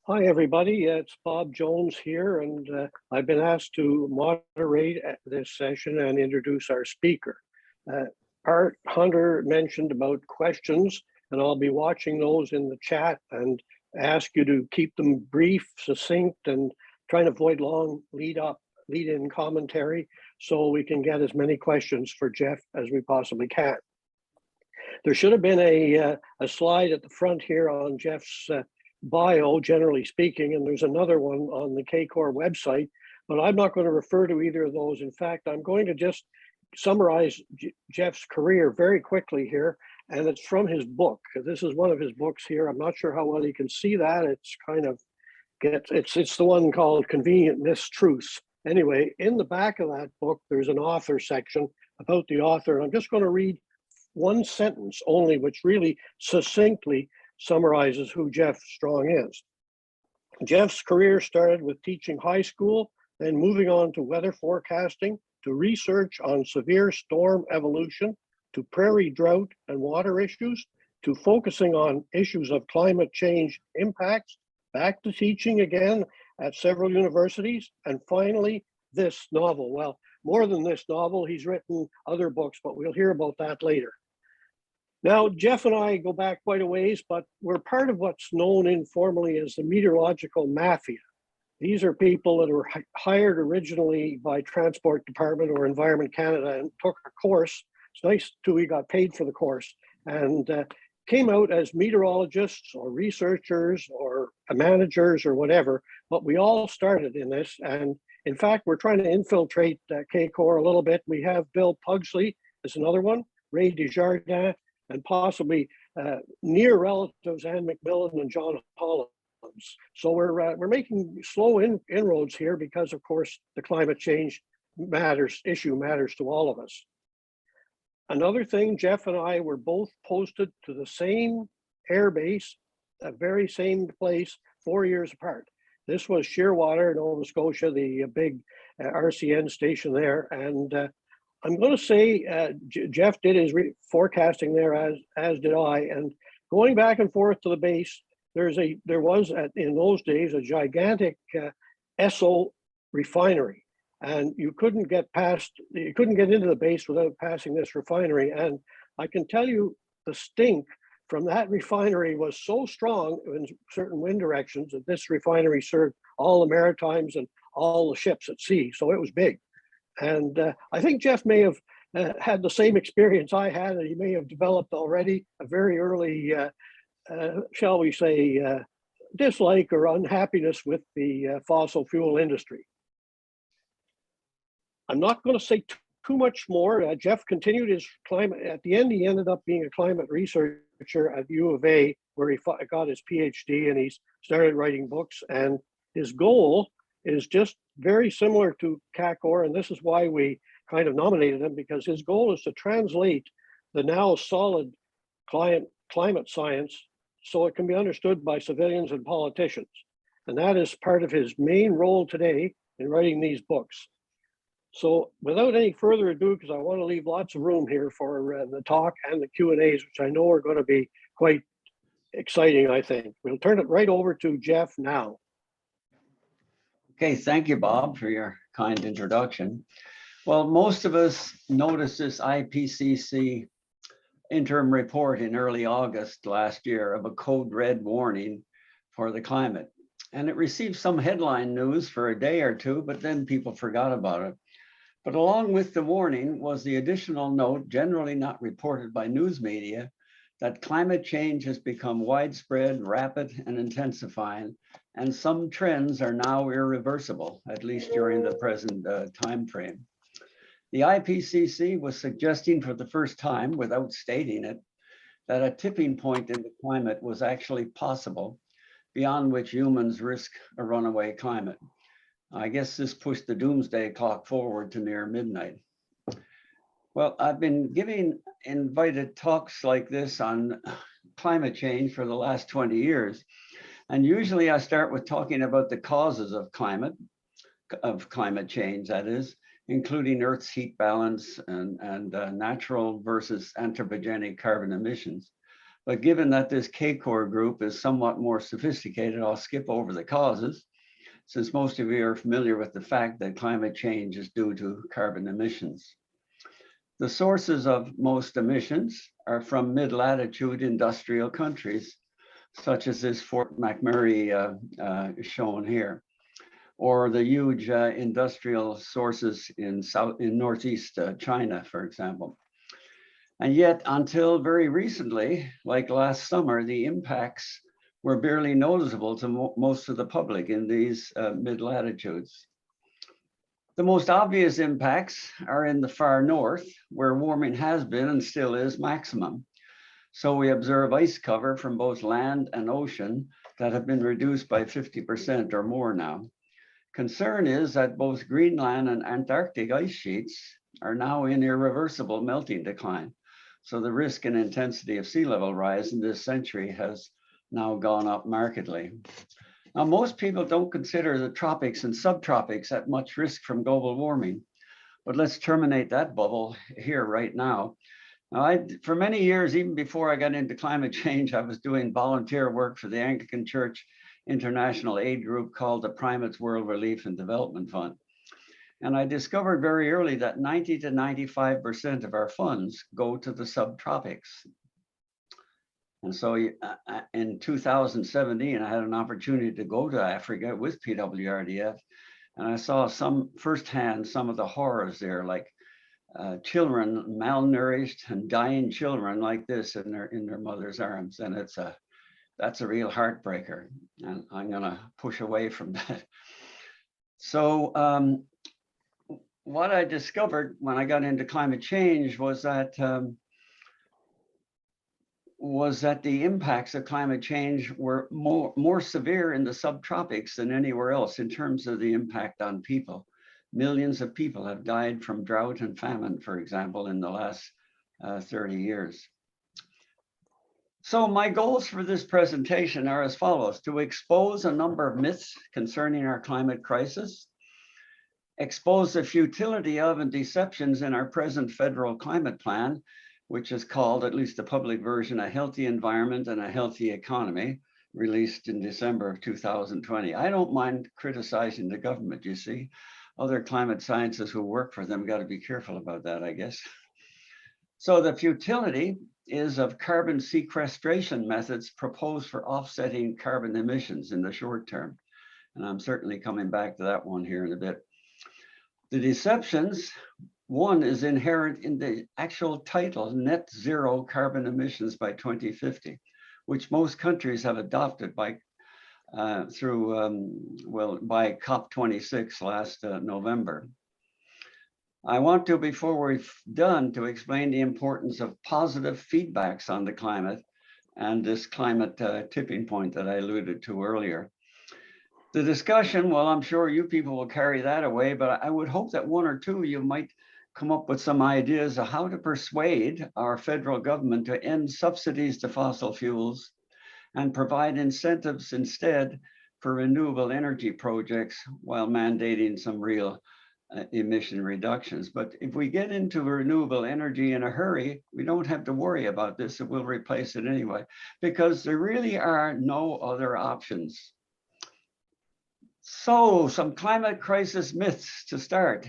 Hi, everybody. It's Bob Jones here, and I've been asked to moderate this session and introduce our speaker. Art Hunter mentioned about questions, and I'll be watching those in the chat and ask you to keep them brief, succinct, and try to avoid long lead-in commentary so we can get as many questions for Geoff as we possibly can. There should have been a slide at the front here on Geoff's bio, generally speaking, and there's another one on the CACOR website, but I'm not going to refer to either of those. In fact, I'm going to just summarize Geoff's career very quickly here, and it's from his book. This is one of his books here. I'm not sure how well you can see that. It's kind of it's the one called Convenient Mistruths. Anyway, in the back of that book, there's an author section about the author, and I'm just going to read one sentence only, which really succinctly summarizes who Geoff Strong is. Geoff's career started with teaching high school, then moving on to weather forecasting, to research on severe storm evolution, to prairie drought and water issues, to focusing on issues of climate change impacts, back to teaching again at several universities, and finally, this novel. Well, more than this novel, he's written other books, but we'll hear about that later. Now, Geoff and I go back quite a ways, but we're part of what's known informally as the meteorological mafia. These are people that were hired originally by Transport Department or Environment Canada and took a course. It's nice too, we got paid for the course, and came out as meteorologists or researchers or managers or whatever, but we all started in this. And in fact, we're trying to infiltrate CACOR a little bit. We have Bill Pugsley is another one, Ray Desjardins, and possibly near relatives Anne McMillan and John Hollins. So we're making slow inroads here because, of course, the climate change issue matters to all of us. Another thing, Geoff and I were both posted to the same air base, the very same place, 4 years apart. This was Shearwater, Nova Scotia, the big RCN station there, and I'm going to say Geoff did his forecasting there, as did I. And going back and forth to the base, there was in those days a gigantic Esso refinery, and you couldn't get into the base without passing this refinery. And I can tell you, the stink from that refinery was so strong in certain wind directions that this refinery served all the Maritimes and all the ships at sea. So it was big. And I think Geoff may have had the same experience I had, and he may have developed already a very early, shall we say, dislike or unhappiness with the fossil fuel industry. I'm not going to say too much more. Geoff continued his climate. At the end, he ended up being a climate researcher at U of A, where he got his PhD, and he's started writing books. And his goal is just very similar to CACOR, and this is why we kind of nominated him, because his goal is to translate the now solid climate science so it can be understood by civilians and politicians. And that is part of his main role today in writing these books. So without any further ado, because I want to leave lots of room here for the talk and the Q&As, which I know are going to be quite exciting, I think. We'll turn it right over to Geoff now. Okay, thank you, Bob, for your kind introduction. Well, most of us noticed this IPCC interim report in early August last year of a code red warning for the climate. And it received some headline news for a day or two, but then people forgot about it. But along with the warning was the additional note, generally not reported by news media, that climate change has become widespread, rapid, and intensifying, and some trends are now irreversible, at least during the present time frame. The IPCC was suggesting for the first time, without stating it, that a tipping point in the climate was actually possible, beyond which humans risk a runaway climate. I guess this pushed the doomsday clock forward to near midnight. Well, I've been giving invited talks like this on climate change for the last 20 years. And usually I start with talking about the causes of climate change, that is, including Earth's heat balance and natural versus anthropogenic carbon emissions. But given that this CACOR group is somewhat more sophisticated, I'll skip over the causes, since most of you are familiar with the fact that climate change is due to carbon emissions. The sources of most emissions are from mid-latitude industrial countries, such as this Fort McMurray shown here, or the huge industrial sources in northeast China, for example. And yet, until very recently, like last summer, the impacts were barely noticeable to most of the public in these mid-latitudes. The most obvious impacts are in the far north, where warming has been and still is maximum. So we observe ice cover from both land and ocean that have been reduced by 50% or more now. Concern is that both Greenland and Antarctic ice sheets are now in irreversible melting decline. So the risk and intensity of sea level rise in this century has now gone up markedly. Now, most people don't consider the tropics and subtropics at much risk from global warming, but let's terminate that bubble here right now. Now, for many years, even before I got into climate change, I was doing volunteer work for the Anglican Church international aid group called the Primates World Relief and Development Fund. And I discovered very early that 90 to 95% of our funds go to the subtropics. And so in 2017, I had an opportunity to go to Africa with PWRDF, and I saw firsthand some of the horrors there, like children malnourished and dying children like this in their mother's arms. And that's a real heartbreaker. And I'm gonna push away from that. So what I discovered when I got into climate change was that the impacts of climate change were more severe in the subtropics than anywhere else in terms of the impact on people. Millions of people have died from drought and famine, for example, in the last 30 years. So my goals for this presentation are as follows: to expose a number of myths concerning our climate crisis, expose the futility of and deceptions in our present federal climate plan, which is called, at least the public version, A Healthy Environment and a Healthy Economy, released in December of 2020. I don't mind criticizing the government, you see. Other climate scientists who work for them got to be careful about that, I guess. So the futility is of carbon sequestration methods proposed for offsetting carbon emissions in the short term. And I'm certainly coming back to that one here in a bit. The deceptions, one is inherent in the actual title, net zero carbon emissions by 2050, which most countries have adopted by COP26 last November. I want to, before we've done, to explain the importance of positive feedbacks on the climate and this climate tipping point that I alluded to earlier. The discussion, well, I'm sure you people will carry that away, but I would hope that one or two of you might come up with some ideas of how to persuade our federal government to end subsidies to fossil fuels and provide incentives instead for renewable energy projects while mandating some real emission reductions. But if we get into renewable energy in a hurry, we don't have to worry about this. It will replace it anyway, because there really are no other options. So some climate crisis myths to start.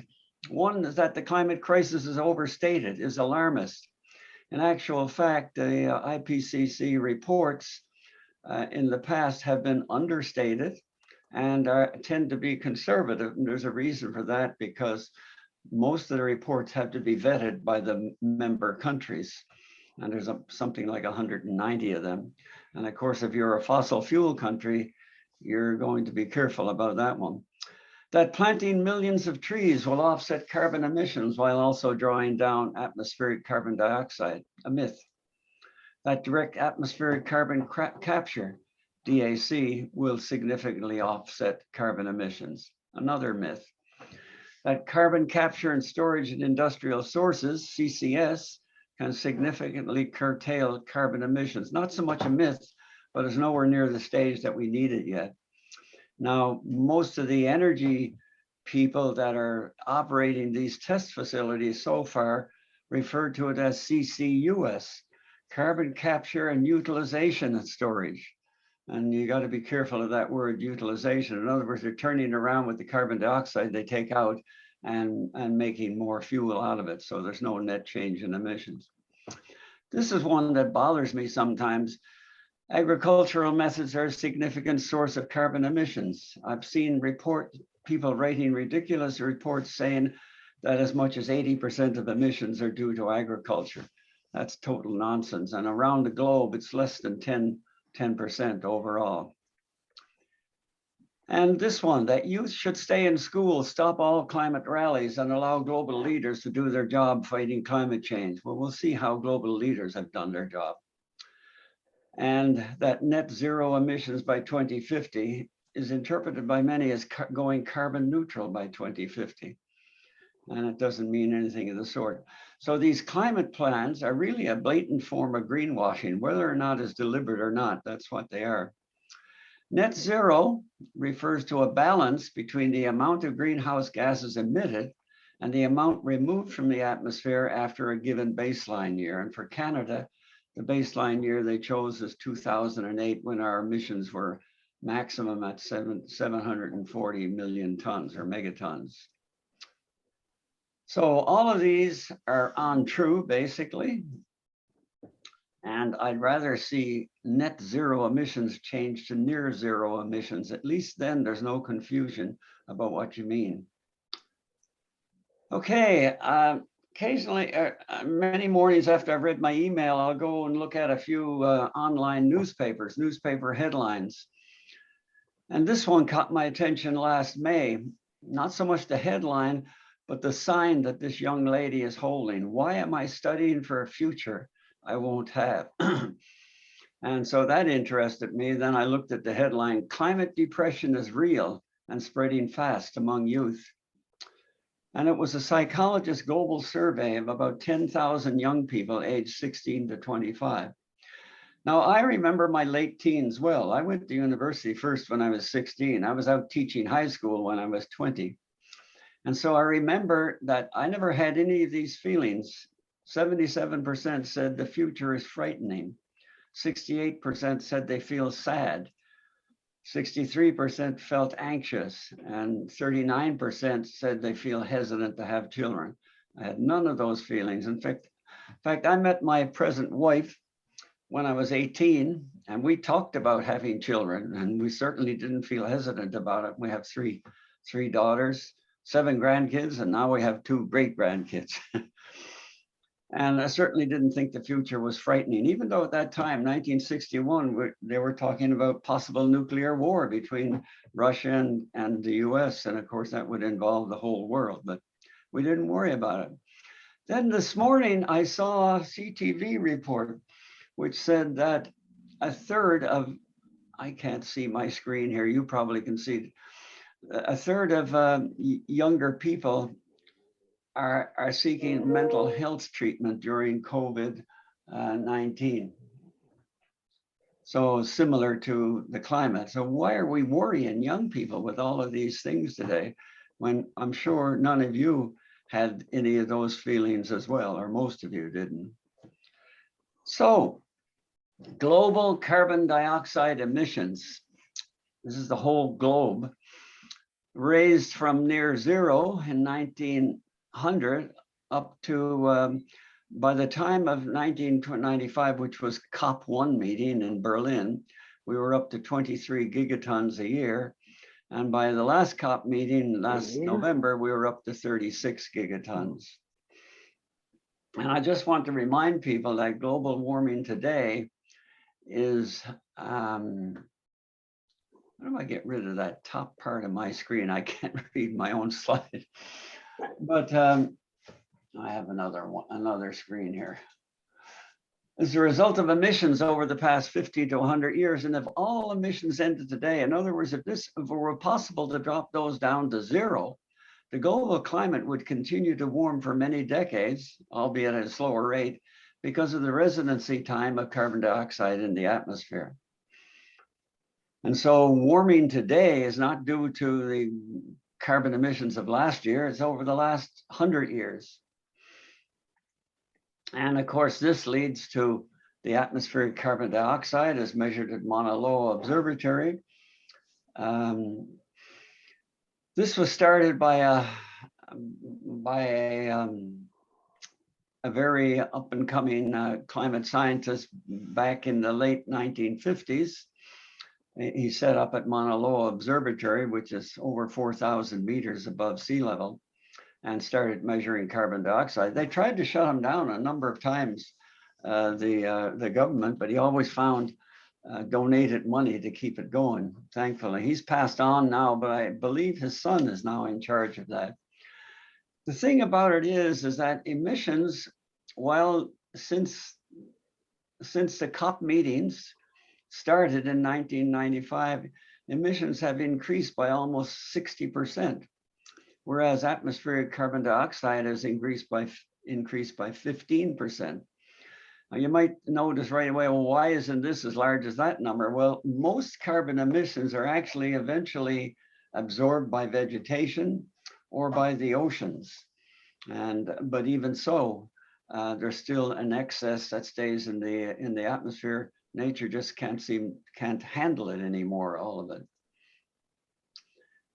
One is that the climate crisis is overstated, is alarmist. In actual fact, the IPCC reports in the past have been understated and tend to be conservative. And there's a reason for that, because most of the reports have to be vetted by the member countries. And there's something like 190 of them. And of course, if you're a fossil fuel country, you're going to be careful about that one. That planting millions of trees will offset carbon emissions while also drawing down atmospheric carbon dioxide, a myth. That direct atmospheric carbon capture, DAC, will significantly offset carbon emissions, another myth. That carbon capture and storage in industrial sources, CCS, can significantly curtail carbon emissions. Not so much a myth, but it's nowhere near the stage that we need it yet. Now, most of the energy people that are operating these test facilities so far refer to it as CCUS, carbon capture and utilization and storage. And you got to be careful of that word utilization. In other words, they're turning around with the carbon dioxide they take out and making more fuel out of it. So there's no net change in emissions. This is one that bothers me sometimes. Agricultural methods are a significant source of carbon emissions. I've seen people writing ridiculous reports saying that as much as 80% of emissions are due to agriculture. That's total nonsense. And around the globe, it's less than 10% overall. And this one, that youth should stay in school, stop all climate rallies, and allow global leaders to do their job fighting climate change. Well, we'll see how global leaders have done their job. And that net zero emissions by 2050 is interpreted by many as going carbon neutral by 2050. And it doesn't mean anything of the sort. So these climate plans are really a blatant form of greenwashing, whether or not it's deliberate or not, that's what they are. Net zero refers to a balance between the amount of greenhouse gases emitted and the amount removed from the atmosphere after a given baseline year. And for Canada, the baseline year they chose is 2008, when our emissions were maximum at 740 million tons or megatons. So all of these are untrue, basically. And I'd rather see net zero emissions change to near zero emissions. At least then there's no confusion about what you mean. Okay, occasionally, many mornings after I've read my email, I'll go and look at a few online newspaper headlines. And this one caught my attention last May. Not so much the headline, but the sign that this young lady is holding. Why am I studying for a future I won't have? And so that interested me. Then I looked at the headline, climate depression is real and spreading fast among youth. And it was a psychologist global survey of about 10,000 young people aged 16 to 25. Now, I remember my late teens well. I went to university first when I was 16. I was out teaching high school when I was 20. And so I remember that I never had any of these feelings. 77% said the future is frightening. 68% said they feel sad. 63% felt anxious, and 39% said they feel hesitant to have children. I had none of those feelings. In fact, I met my present wife when I was 18, and we talked about having children, and we certainly didn't feel hesitant about it. We have three daughters, 7 grandkids, and now we have 2 great grandkids. And I certainly didn't think the future was frightening, even though at that time, 1961, they were talking about possible nuclear war between Russia and the US. And of course, that would involve the whole world, but we didn't worry about it. Then this morning, I saw a CTV report, which said that a third of, I can't see my screen here, you probably can see it, a third of younger people are seeking mental health treatment during COVID-19. So similar to the climate. So why are we worrying young people with all of these things today, when I'm sure none of you had any of those feelings as well, or most of you didn't. So global carbon dioxide emissions, this is the whole globe, raised from near zero in 1900 up to, by the time of 1995, which was COP1 meeting in Berlin, we were up to 23 gigatons a year. And by the last COP meeting last November, we were up to 36 gigatons. And I just want to remind people that global warming today is, how do I get rid of that top part of my screen? I can't read my own slide. But I have another screen here. As a result of emissions over the past 50 to 100 years, and if all emissions ended today, in other words, if it were possible to drop those down to zero, the global climate would continue to warm for many decades, albeit at a slower rate, because of the residency time of carbon dioxide in the atmosphere. And so warming today is not due to the carbon emissions of last year, it's over the last 100 years. And of course, this leads to the atmospheric carbon dioxide as measured at Mauna Loa Observatory. This was started by a very up and coming climate scientist back in the late 1950s. He set up at Mauna Loa Observatory, which is over 4,000 meters above sea level, and started measuring carbon dioxide. They tried to shut him down a number of times, the government, but he always found donated money to keep it going. Thankfully, he's passed on now, but I believe his son is now in charge of that. The thing about it is that emissions, while since the COP meetings started in 1995, emissions have increased by almost 60%, whereas atmospheric carbon dioxide has increased by 15%. Now you might notice right away, well, why isn't this as large as that number? Well, most carbon emissions are actually eventually absorbed by vegetation or by the oceans. But even so, there's still an excess that stays in the atmosphere. Nature just can't handle it anymore, all of it.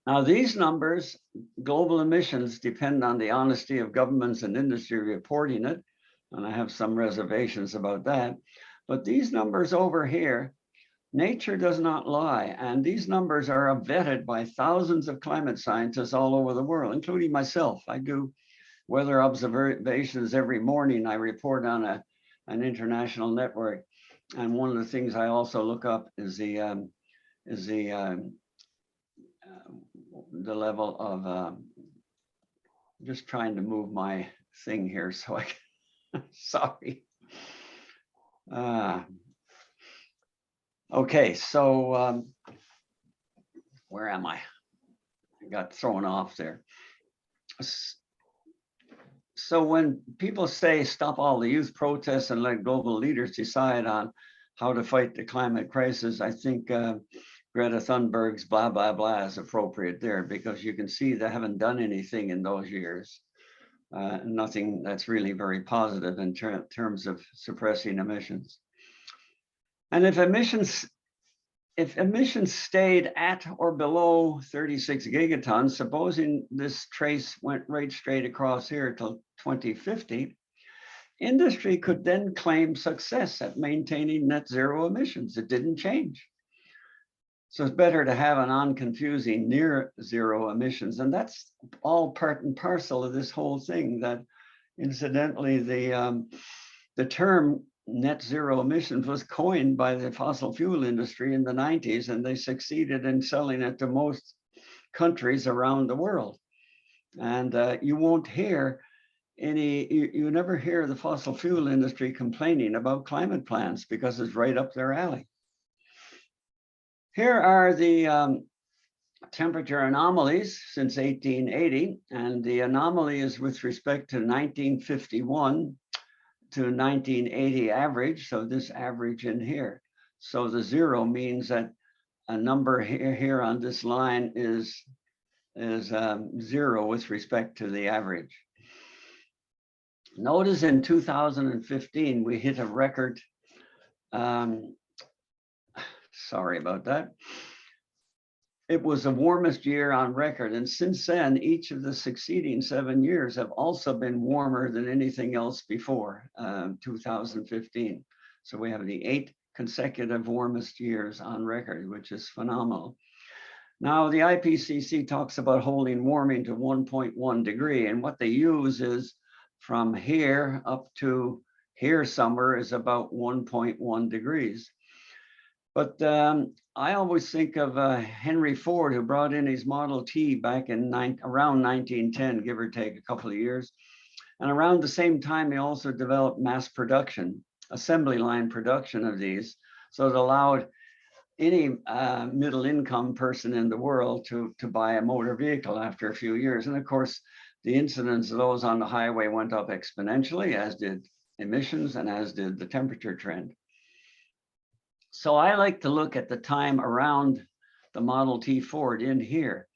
Now these numbers, global emissions, depend on the honesty of governments and industry reporting it. And I have some reservations about that. But these numbers over here, nature does not lie. And these numbers are vetted by thousands of climate scientists all over the world, including myself. I do weather observations every morning. I report on an international network. And one of the things I also look up is the level of, just trying to move my thing here so I can. Sorry. Okay, so where am I? I got thrown off there. So when people say stop all the youth protests and let global leaders decide on how to fight the climate crisis, I think Greta Thunberg's blah, blah, blah is appropriate there, because you can see they haven't done anything in those years. Nothing that's really very positive in terms of suppressing emissions. And if emissions stayed at or below 36 gigatons, supposing this trace went right straight across here till 2050, industry could then claim success at maintaining net zero emissions. It didn't change. So it's better to have an unconfusing near zero emissions. And that's all part and parcel of this whole thing, that incidentally, the term net zero emissions was coined by the fossil fuel industry in the 90s, and they succeeded in selling it to most countries around the world. And you won't hear you never hear the fossil fuel industry complaining about climate plans, because it's right up their alley. Here are the temperature anomalies since 1880, and the anomaly is with respect to 1951 to 1980 average, so this average in here. So the zero means that a number here on this line is zero with respect to the average. Notice in 2015, we hit a record, sorry about that. It was the warmest year on record. And since then, each of the succeeding 7 years have also been warmer than anything else before 2015. So we have the 8 consecutive warmest years on record, which is phenomenal. Now, the IPCC talks about holding warming to 1.1 degree. And what they use is from here up to here somewhere is about 1.1 degrees. But I always think of Henry Ford, who brought in his Model T back in around 1910, give or take a couple of years. And around the same time, he also developed mass production, assembly line production of these. So it allowed any middle income person in the world to buy a motor vehicle after a few years. And of course, the incidence of those on the highway went up exponentially, as did emissions and as did the temperature trend. So I like to look at the time around the Model T Ford in here.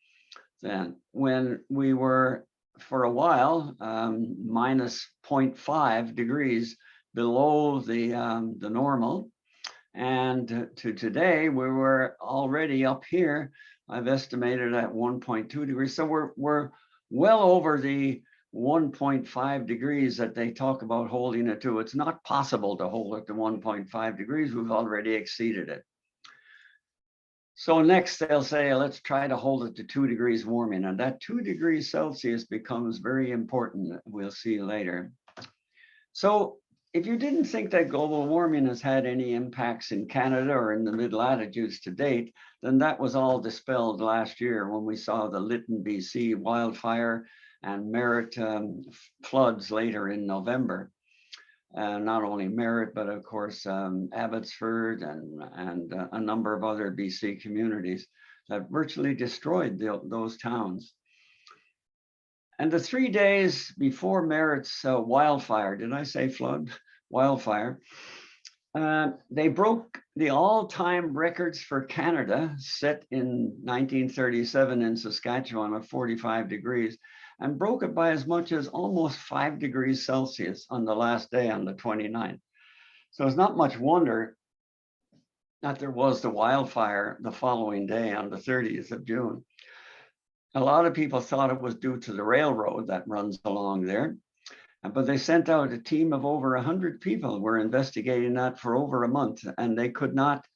Then when we were, for a while, minus 0.5 degrees below the normal. And to today, we were already up here, I've estimated at 1.2 degrees. So we're well over the 1.5 degrees that they talk about holding it to. It's not possible to hold it to 1.5 degrees. We've already exceeded it. So next they'll say, let's try to hold it to 2 degrees warming. And that 2 degrees Celsius becomes very important. We'll see later. So if you didn't think that global warming has had any impacts in Canada or in the mid-latitudes to date, then that was all dispelled last year when we saw the Lytton, BC wildfire and Merritt floods later in November. Not only Merritt, but of course Abbotsford and a number of other BC communities that virtually destroyed those towns. And the 3 days before Merritt's wildfire, did I say flood? Wildfire. They broke the all-time records for Canada set in 1937 in Saskatchewan of 45 degrees and broke it by as much as almost 5 degrees Celsius on the last day, on the 29th. So it's not much wonder that there was the wildfire the following day on the 30th of June. A lot of people thought it was due to the railroad that runs along there, but they sent out a team of over 100 people were investigating that for over a month, and they could not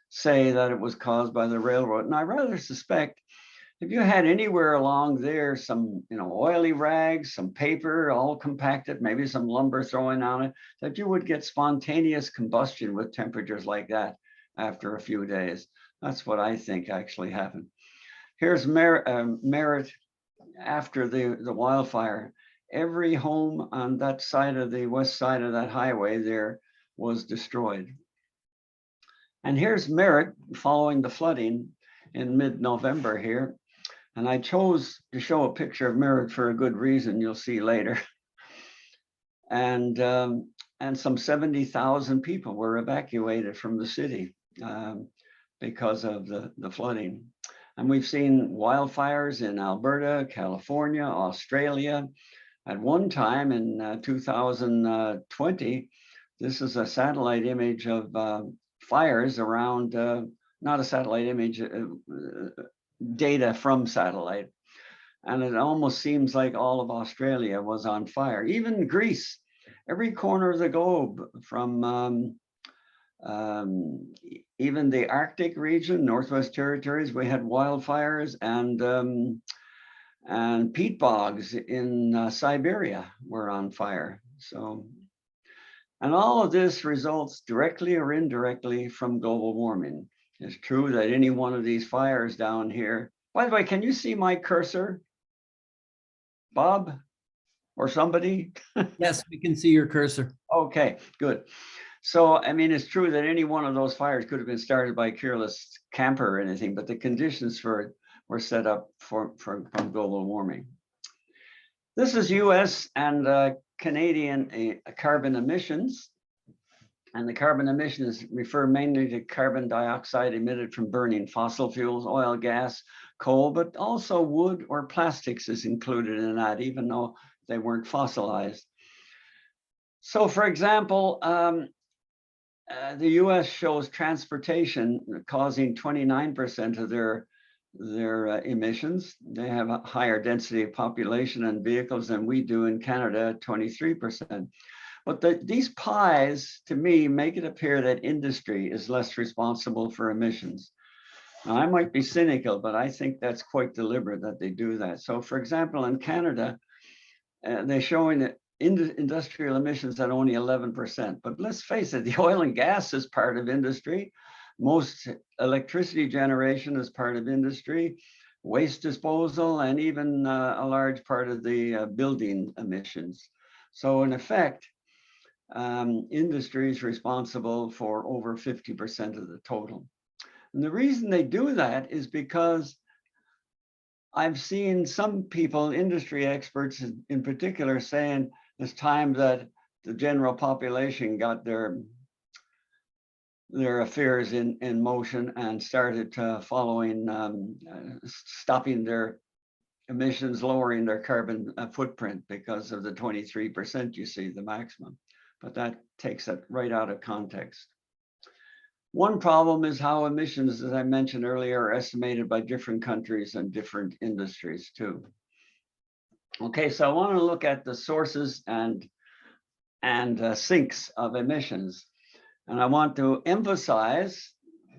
say that it was caused by the railroad. And I rather suspect if you had anywhere along there some oily rags, some paper all compacted, maybe some lumber thrown on it, that you would get spontaneous combustion with temperatures like that after a few days. That's what I think actually happened. Here's Merritt after the wildfire. Every home on that side of the west side of that highway there was destroyed. And here's Merritt following the flooding in mid-November here. And I chose to show a picture of Merritt for a good reason, you'll see later. And some 70,000 people were evacuated from the city because of the flooding. And we've seen wildfires in Alberta, California, Australia. At one time in 2020, this is a satellite image of fires around, not a satellite image, data from satellite. And it almost seems like all of Australia was on fire. Even Greece, every corner of the globe, from even the Arctic region, Northwest Territories, we had wildfires, and peat bogs in Siberia were on fire. So, and all of this results directly or indirectly from global warming. It's true that any one of these fires down here, by the way, can you see my cursor, Bob, or somebody? Yes, we can see your cursor. Okay, good. So, I mean, it's true that any one of those fires could have been started by a careless camper or anything, but the conditions for it were set up from global warming. This is US and Canadian carbon emissions. And the carbon emissions refer mainly to carbon dioxide emitted from burning fossil fuels, oil, gas, coal, but also wood or plastics is included in that, even though they weren't fossilized. So for example, the US shows transportation causing 29% of their emissions. They have a higher density of population and vehicles than we do in Canada, 23%. But these pies, to me, make it appear that industry is less responsible for emissions. Now, I might be cynical, but I think that's quite deliberate that they do that. So for example, in Canada, they're showing that industrial emissions at only 11%. But let's face it, the oil and gas is part of industry. Most electricity generation is part of industry, waste disposal, and even a large part of the building emissions. So in effect, industry is responsible for over 50% of the total. And the reason they do that is because I've seen some people, industry experts in particular, saying it's time that the general population got their affairs in motion and started following, stopping their emissions, lowering their carbon footprint because of the 23% you see, the maximum. but that takes it right out of context. One problem is how emissions, as I mentioned earlier, are estimated by different countries and different industries too. Okay, so I want to look at the sources and sinks of emissions. And I want to emphasize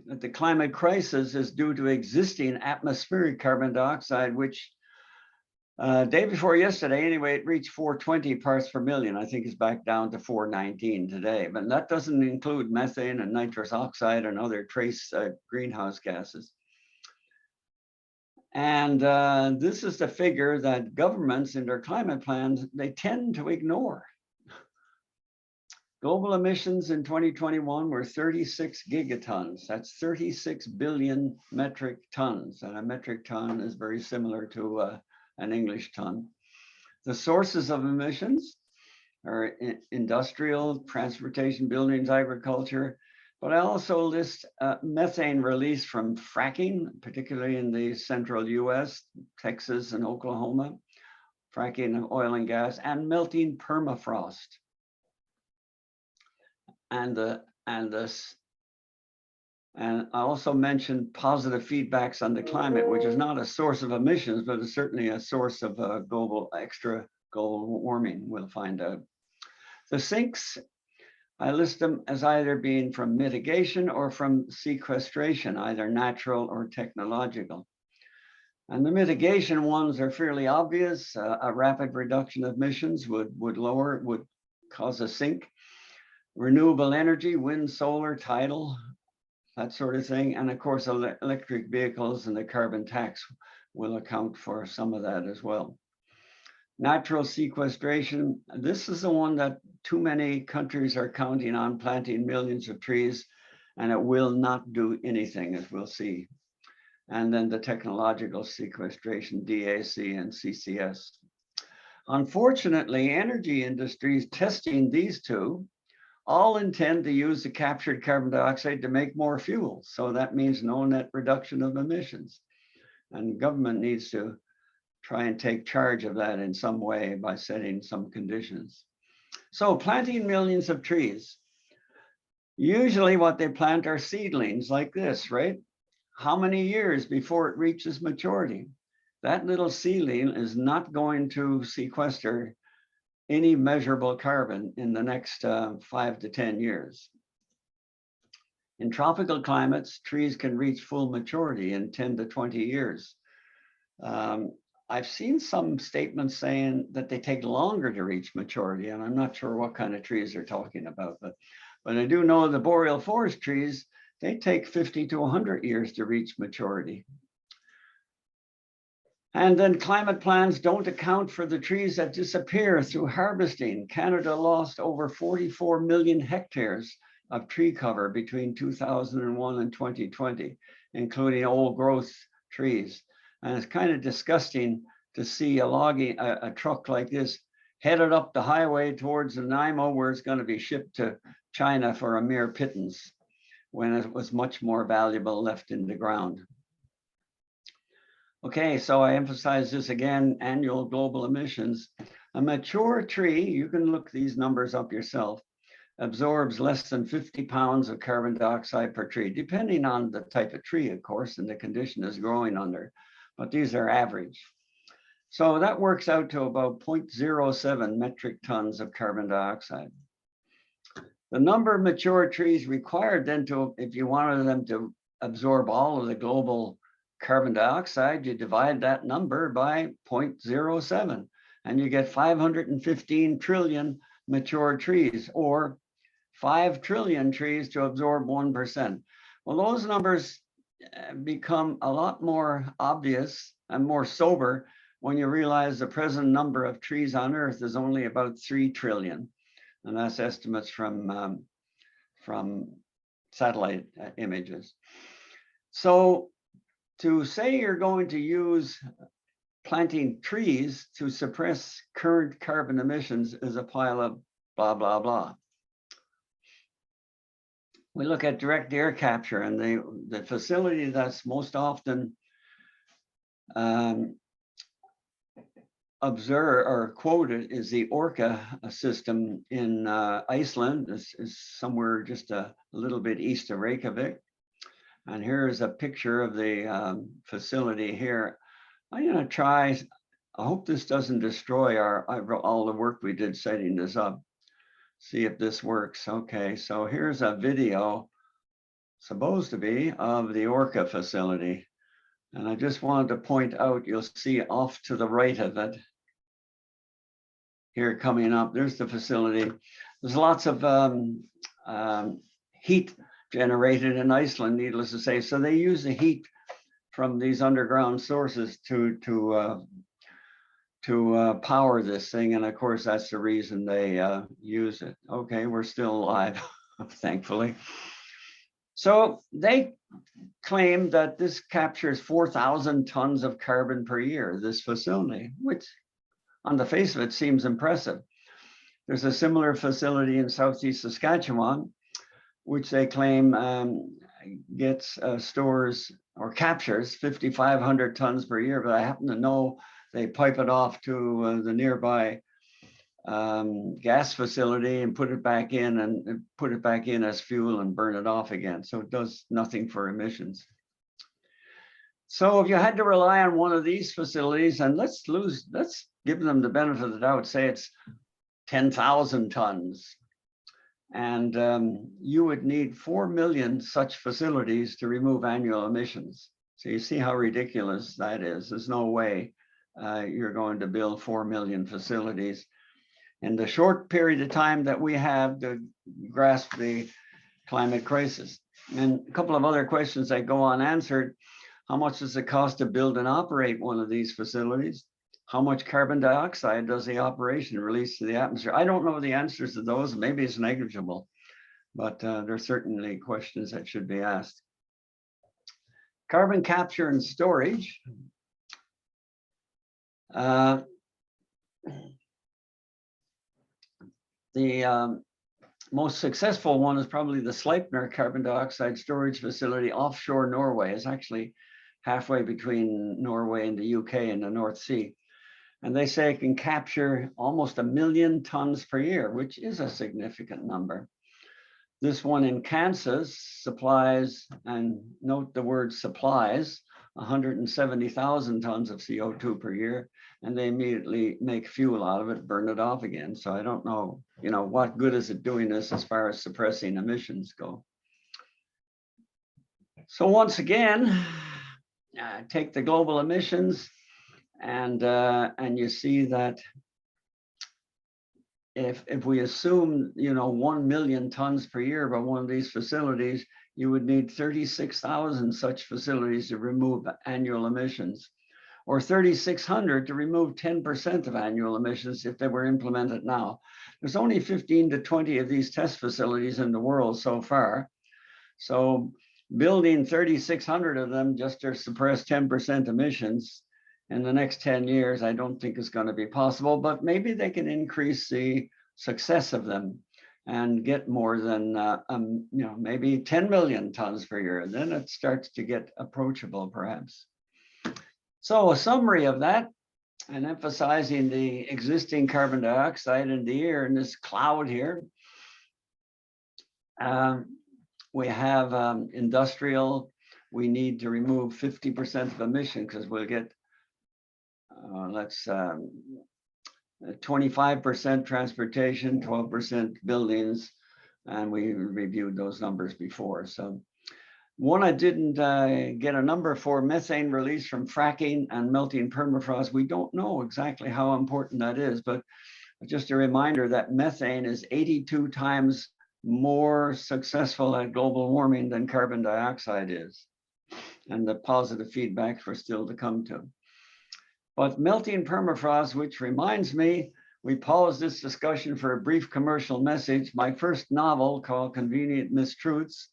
that the climate crisis is due to existing atmospheric carbon dioxide, which day before yesterday, anyway, it reached 420 parts per million. I think it's back down to 419 today, but that doesn't include methane and nitrous oxide and other trace greenhouse gases. And this is the figure that governments in their climate plans, they tend to ignore. Global emissions in 2021 were 36 gigatons. That's 36 billion metric tons. And a metric ton is very similar to an English ton. The sources of emissions are industrial, transportation, buildings, agriculture, but I also list methane release from fracking, particularly in the central US, Texas and Oklahoma, fracking of oil and gas, and melting permafrost. And I also mentioned positive feedbacks on the climate, which is not a source of emissions, but is certainly a source of extra global warming, we'll find out. The sinks, I list them as either being from mitigation or from sequestration, either natural or technological. And the mitigation ones are fairly obvious. A rapid reduction of emissions would cause a sink. Renewable energy, wind, solar, tidal, that sort of thing. And of course, electric vehicles and the carbon tax will account for some of that as well. Natural sequestration, this is the one that too many countries are counting on, planting millions of trees, and it will not do anything, as we'll see. And then the technological sequestration, DAC and CCS. Unfortunately, energy industries testing these two all intend to use the captured carbon dioxide to make more fuel. So that means no net reduction of emissions. And government needs to try and take charge of that in some way by setting some conditions. So planting millions of trees. Usually what they plant are seedlings like this, right? How many years before it reaches maturity? That little seedling is not going to sequester any measurable carbon in the next 5 to 10 years. In tropical climates, trees can reach full maturity in 10 to 20 years. I've seen some statements saying that they take longer to reach maturity, and I'm not sure what kind of trees they're talking about, but I do know the boreal forest trees, they take 50 to 100 years to reach maturity. And then climate plans don't account for the trees that disappear through harvesting. Canada lost over 44 million hectares of tree cover between 2001 and 2020, including old growth trees. And it's kind of disgusting to see a truck like this headed up the highway towards Nanaimo, where it's going to be shipped to China for a mere pittance, when it was much more valuable left in the ground. Okay, so I emphasize this again, annual global emissions. A mature tree, you can look these numbers up yourself, absorbs less than 50 pounds of carbon dioxide per tree, depending on the type of tree, of course, and the condition it's growing under, but these are average. So that works out to about 0.07 metric tons of carbon dioxide. The number of mature trees required then to, if you wanted them to absorb all of the global carbon dioxide, you divide that number by 0.07 and you get 515 trillion mature trees, or 5 trillion trees to absorb 1%. Well, those numbers become a lot more obvious and more sober when you realize the present number of trees on Earth is only about 3 trillion. And that's estimates from satellite images. So to say you're going to use planting trees to suppress current carbon emissions is a pile of blah, blah, blah. We look at direct air capture, and the facility that's most often observe or quoted is the Orca system in Iceland. This is somewhere just a little bit east of Reykjavik. And here is a picture of the facility here. I'm going to try, I hope this doesn't destroy all the work we did setting this up. See if this works. Okay, so here's a video, supposed to be, of the Orca facility. And I just wanted to point out, you'll see off to the right of it, here coming up, there's the facility. There's lots of heat generated in Iceland, needless to say. So they use the heat from these underground sources to power this thing. And of course, that's the reason they use it. Okay, we're still alive, thankfully. So they claim that this captures 4,000 tons of carbon per year, this facility, which on the face of it seems impressive. There's a similar facility in Southeast Saskatchewan, which they claim gets stores or captures 5,500 tons per year, but I happen to know they pipe it off to the nearby gas facility and put it back in as fuel and burn it off again. So it does nothing for emissions. So if you had to rely on one of these facilities, and let's give them the benefit of the doubt, say it's 10,000 tons, and you would need 4 million such facilities to remove annual emissions. So you see how ridiculous that is. There's no way you're going to build 4 million facilities in the short period of time that we have to grasp the climate crisis. And a couple of other questions that go unanswered. How much does it cost to build and operate one of these facilities? How much carbon dioxide does the operation release to the atmosphere? I don't know the answers to those. Maybe it's negligible, but there's certainly questions that should be asked. Carbon capture and storage. The most successful one is probably the Sleipner carbon dioxide storage facility offshore Norway. It's actually halfway between Norway and the UK in the North Sea. And they say it can capture almost 1 million tons per year, which is a significant number. This one in Kansas supplies, and note the word supplies, 170,000 tons of CO2 per year, and they immediately make fuel out of it, burn it off again. So I don't know, what good is it doing this as far as suppressing emissions go. So once again, take the global emissions, and you see that if we assume 1 million tons per year by one of these facilities, you would need 36,000 such facilities to remove annual emissions, or 3,600 to remove 10% of annual emissions if they were implemented now. There's only 15 to 20 of these test facilities in the world so far. So building 3,600 of them just to suppress 10% emissions in the next 10 years, I don't think is going to be possible, but maybe they can increase the success of them and get more than, maybe 10 million tons per year. Then it starts to get approachable, perhaps. So a summary of that, and emphasizing the existing carbon dioxide in the air in this cloud here. We have industrial, we need to remove 50% of emission because we'll get 25% transportation, 12% buildings, and we reviewed those numbers before. So one, I didn't get a number for methane release from fracking and melting permafrost. We don't know exactly how important that is, but just a reminder that methane is 82 times more successful at global warming than carbon dioxide is. And the positive feedback for still to come to. But melting permafrost, which reminds me, we paused this discussion for a brief commercial message. My first novel, called Convenient Mistruths,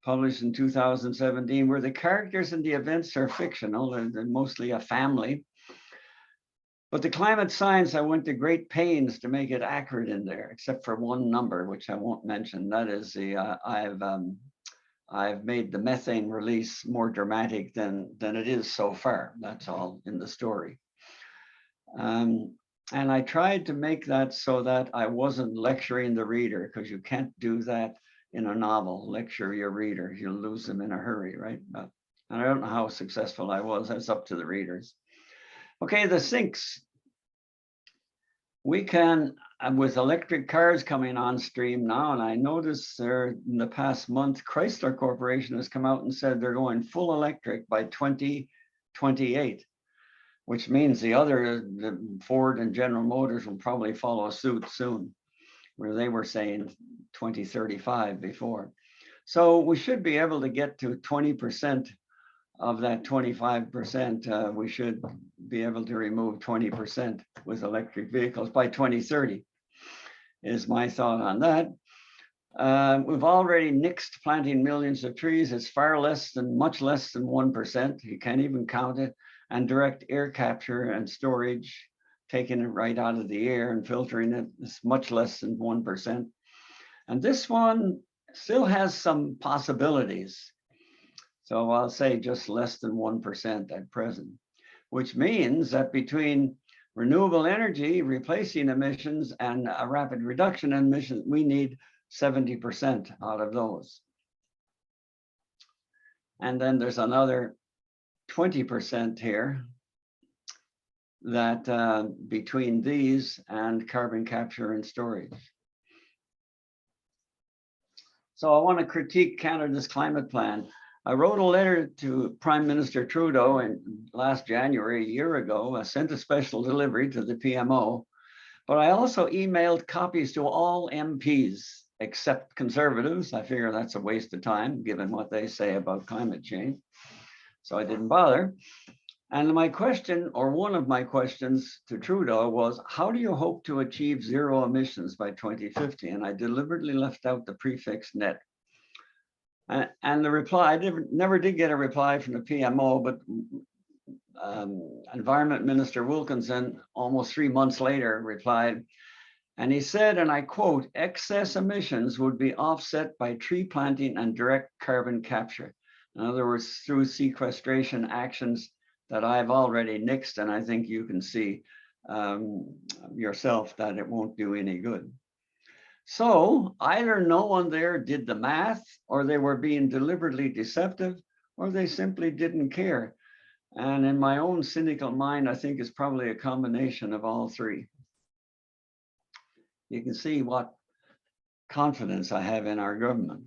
published in 2017, where the characters and the events are fictional, and they're mostly a family. But the climate science, I went to great pains to make it accurate in there, except for one number, which I won't mention. That is I've made the methane release more dramatic than it is so far. That's all in the story. And I tried to make that so that I wasn't lecturing the reader, because you can't do that in a novel, lecture your reader. You'll lose them in a hurry, right? And I don't know how successful I was. That's up to the readers. Okay, the sinks. We can, with electric cars coming on stream now, and I noticed there in the past month, Chrysler Corporation has come out and said they're going full electric by 2028, which means the Ford and General Motors will probably follow suit soon, where they were saying 2035 before. So we should be able to get to 20% of that 25%. We should be able to remove 20% with electric vehicles by 2030, is my thought on that. We've already nixed planting millions of trees. It's far less than, much less than 1%. You can't even count it. And direct air capture and storage, taking it right out of the air and filtering it, is much less than 1%. And this one still has some possibilities. So I'll say just less than 1% at present, which means that between renewable energy replacing emissions and a rapid reduction in emissions, we need 70% out of those. And then there's another 20% here that between these and carbon capture and storage. So I want to critique Canada's climate plan. I wrote a letter to Prime Minister Trudeau in last January, a year ago. I sent a special delivery to the PMO, but I also emailed copies to all MPs except Conservatives. I figure that's a waste of time given what they say about climate change. So I didn't bother. And my question, or one of my questions to Trudeau, was, how do you hope to achieve zero emissions by 2050? And I deliberately left out the prefix net. And the reply, I never did get a reply from the PMO, but Environment Minister Wilkinson, almost 3 months later, replied, and he said, and I quote, excess emissions would be offset by tree planting and direct carbon capture. In other words, through sequestration actions that I've already nixed, and I think you can see yourself that it won't do any good. So either no one there did the math, or they were being deliberately deceptive, or they simply didn't care. And in my own cynical mind, I think it's probably a combination of all three. You can see what confidence I have in our government.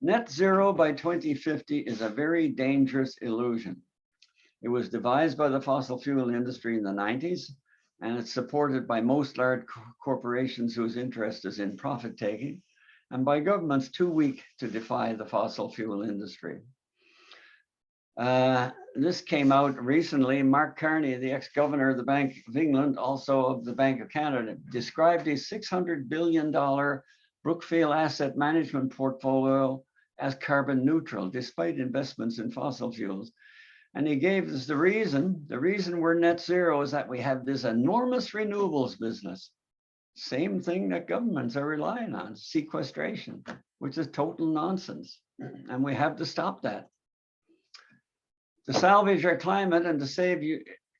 Net zero by 2050 is a very dangerous illusion. It was devised by the fossil fuel industry in the 90s, and it's supported by most large corporations whose interest is in profit taking, and by governments too weak to defy the fossil fuel industry. This came out recently. Mark Carney, the ex-governor of the Bank of England, also of the Bank of Canada, described a $600 billion Brookfield asset management portfolio as carbon neutral, despite investments in fossil fuels. And he gave us the reason we're net zero is that we have this enormous renewables business. Same thing that governments are relying on, sequestration, which is total nonsense. And we have to stop that. To salvage our climate and to save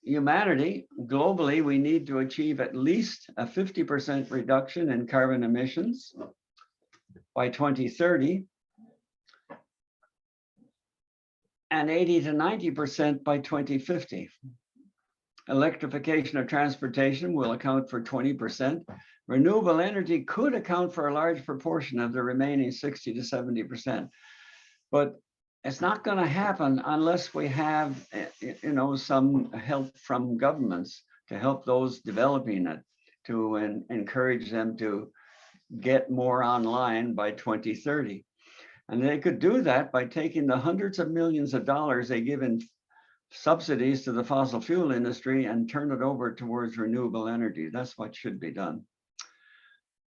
humanity, globally, we need to achieve at least a 50% reduction in carbon emissions by 2030. And 80 to 90% by 2050. Electrification of transportation will account for 20%. Renewable energy could account for a large proportion of the remaining 60 to 70%. But it's not going to happen unless we have, some help from governments to help those developing it, to encourage them to get more online by 2030. And they could do that by taking the hundreds of millions of dollars they give in subsidies to the fossil fuel industry and turn it over towards renewable energy. That's what should be done.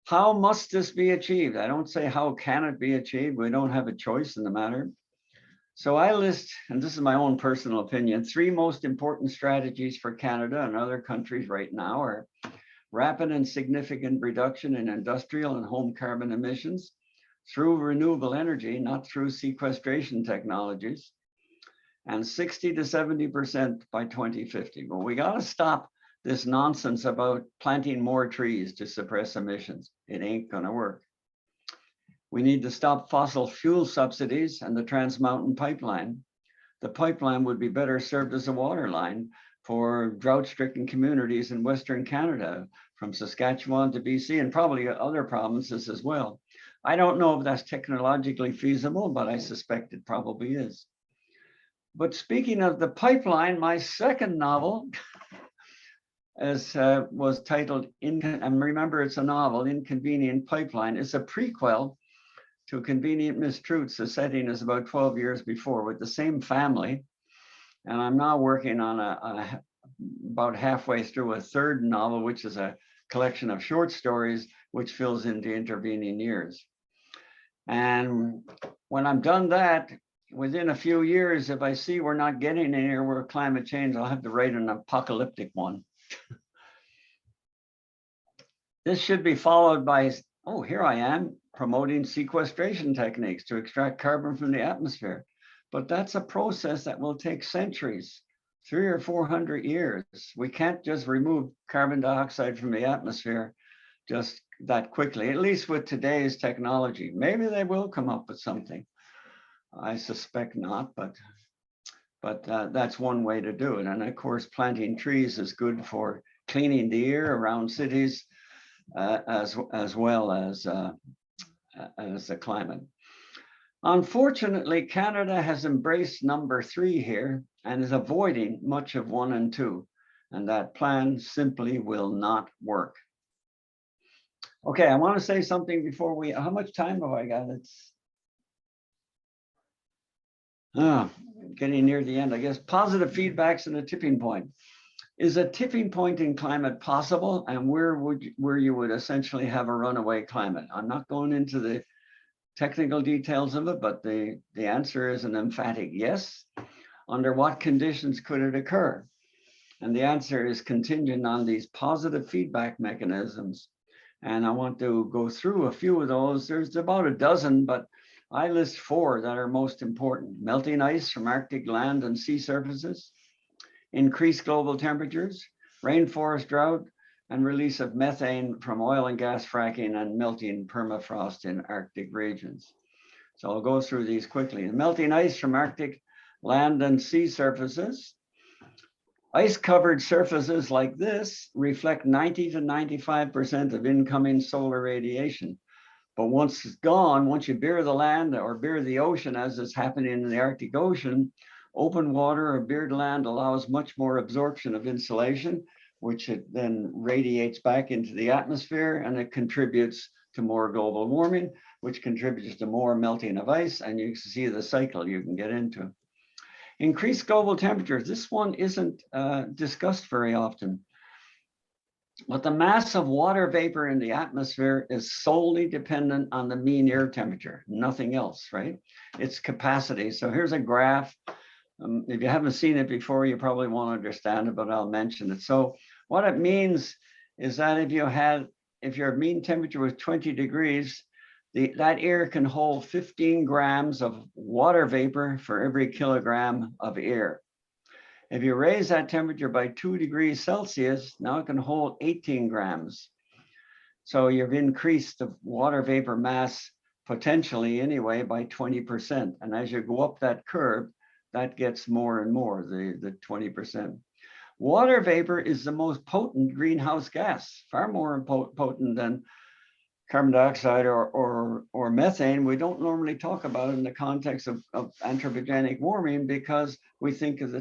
How must this be achieved? I don't say how can it be achieved. We don't have a choice in the matter. So I list, and this is my own personal opinion, 3 most important strategies for Canada and other countries right now are rapid and significant reduction in industrial and home carbon emissions through renewable energy, not through sequestration technologies, and 60 to 70% by 2050. But we got to stop this nonsense about planting more trees to suppress emissions. It ain't gonna work. We need to stop fossil fuel subsidies and the Trans Mountain Pipeline. The pipeline would be better served as a water line for drought-stricken communities in Western Canada, from Saskatchewan to BC, and probably other provinces as well. I don't know if that's technologically feasible, but I suspect it probably is. But speaking of the pipeline, my second novel, as was titled, and remember it's a novel, Inconvenient Pipeline, is a prequel to Convenient Mistruths. The setting is about 12 years before with the same family. And I'm now working on about halfway through a third novel, which is a collection of short stories, which fills in the intervening years. And when I'm done that, within a few years, if I see we're not getting anywhere with climate change, I'll have to write an apocalyptic one. This should be followed by, oh, here I am, promoting sequestration techniques to extract carbon from the atmosphere. But that's a process that will take centuries, 300 or 400 years. We can't just remove carbon dioxide from the atmosphere just that quickly, at least with today's technology. Maybe they will come up with something. I suspect not, but that's one way to do it. And of course, planting trees is good for cleaning the air around cities, as well as the climate. Unfortunately, Canada has embraced number 3 here and is avoiding much of 1 and 2, and that plan simply will not work. Okay, I want to say something before we, how much time have I got? It's getting near the end, I guess. Positive feedbacks and a tipping point. Is a tipping point in climate possible, and where you would essentially have a runaway climate? I'm not going into the technical details of it, but the answer is an emphatic yes. Under what conditions could it occur? And the answer is contingent on these positive feedback mechanisms. And I want to go through a few of those. There's about a dozen, but I list 4 that are most important. Melting ice from Arctic land and sea surfaces, increased global temperatures, rainforest drought, and release of methane from oil and gas fracking and melting permafrost in Arctic regions. So I'll go through these quickly. The melting ice from Arctic land and sea surfaces. Ice-covered surfaces like this reflect 90 to 95% of incoming solar radiation. But once it's gone, once you bare the land or bare the ocean, as is happening in the Arctic Ocean, open water or bared land allows much more absorption of insulation, which it then radiates back into the atmosphere, and it contributes to more global warming, which contributes to more melting of ice, and you can see the cycle you can get into. Increased global temperatures. This one isn't discussed very often. But the mass of water vapor in the atmosphere is solely dependent on the mean air temperature, nothing else, right? Its capacity. So here's a graph. If you haven't seen it before, you probably won't understand it, but I'll mention it. So what it means is that if your mean temperature was 20 degrees, that air can hold 15 grams of water vapor for every kilogram of air. If you raise that temperature by 2 degrees Celsius, now it can hold 18 grams. So you've increased the water vapor mass potentially anyway by 20%. And as you go up that curve, that gets more and more, the 20%. Water vapor is the most potent greenhouse gas, far more potent than carbon dioxide or methane. We don't normally talk about it in the context of anthropogenic warming because we think of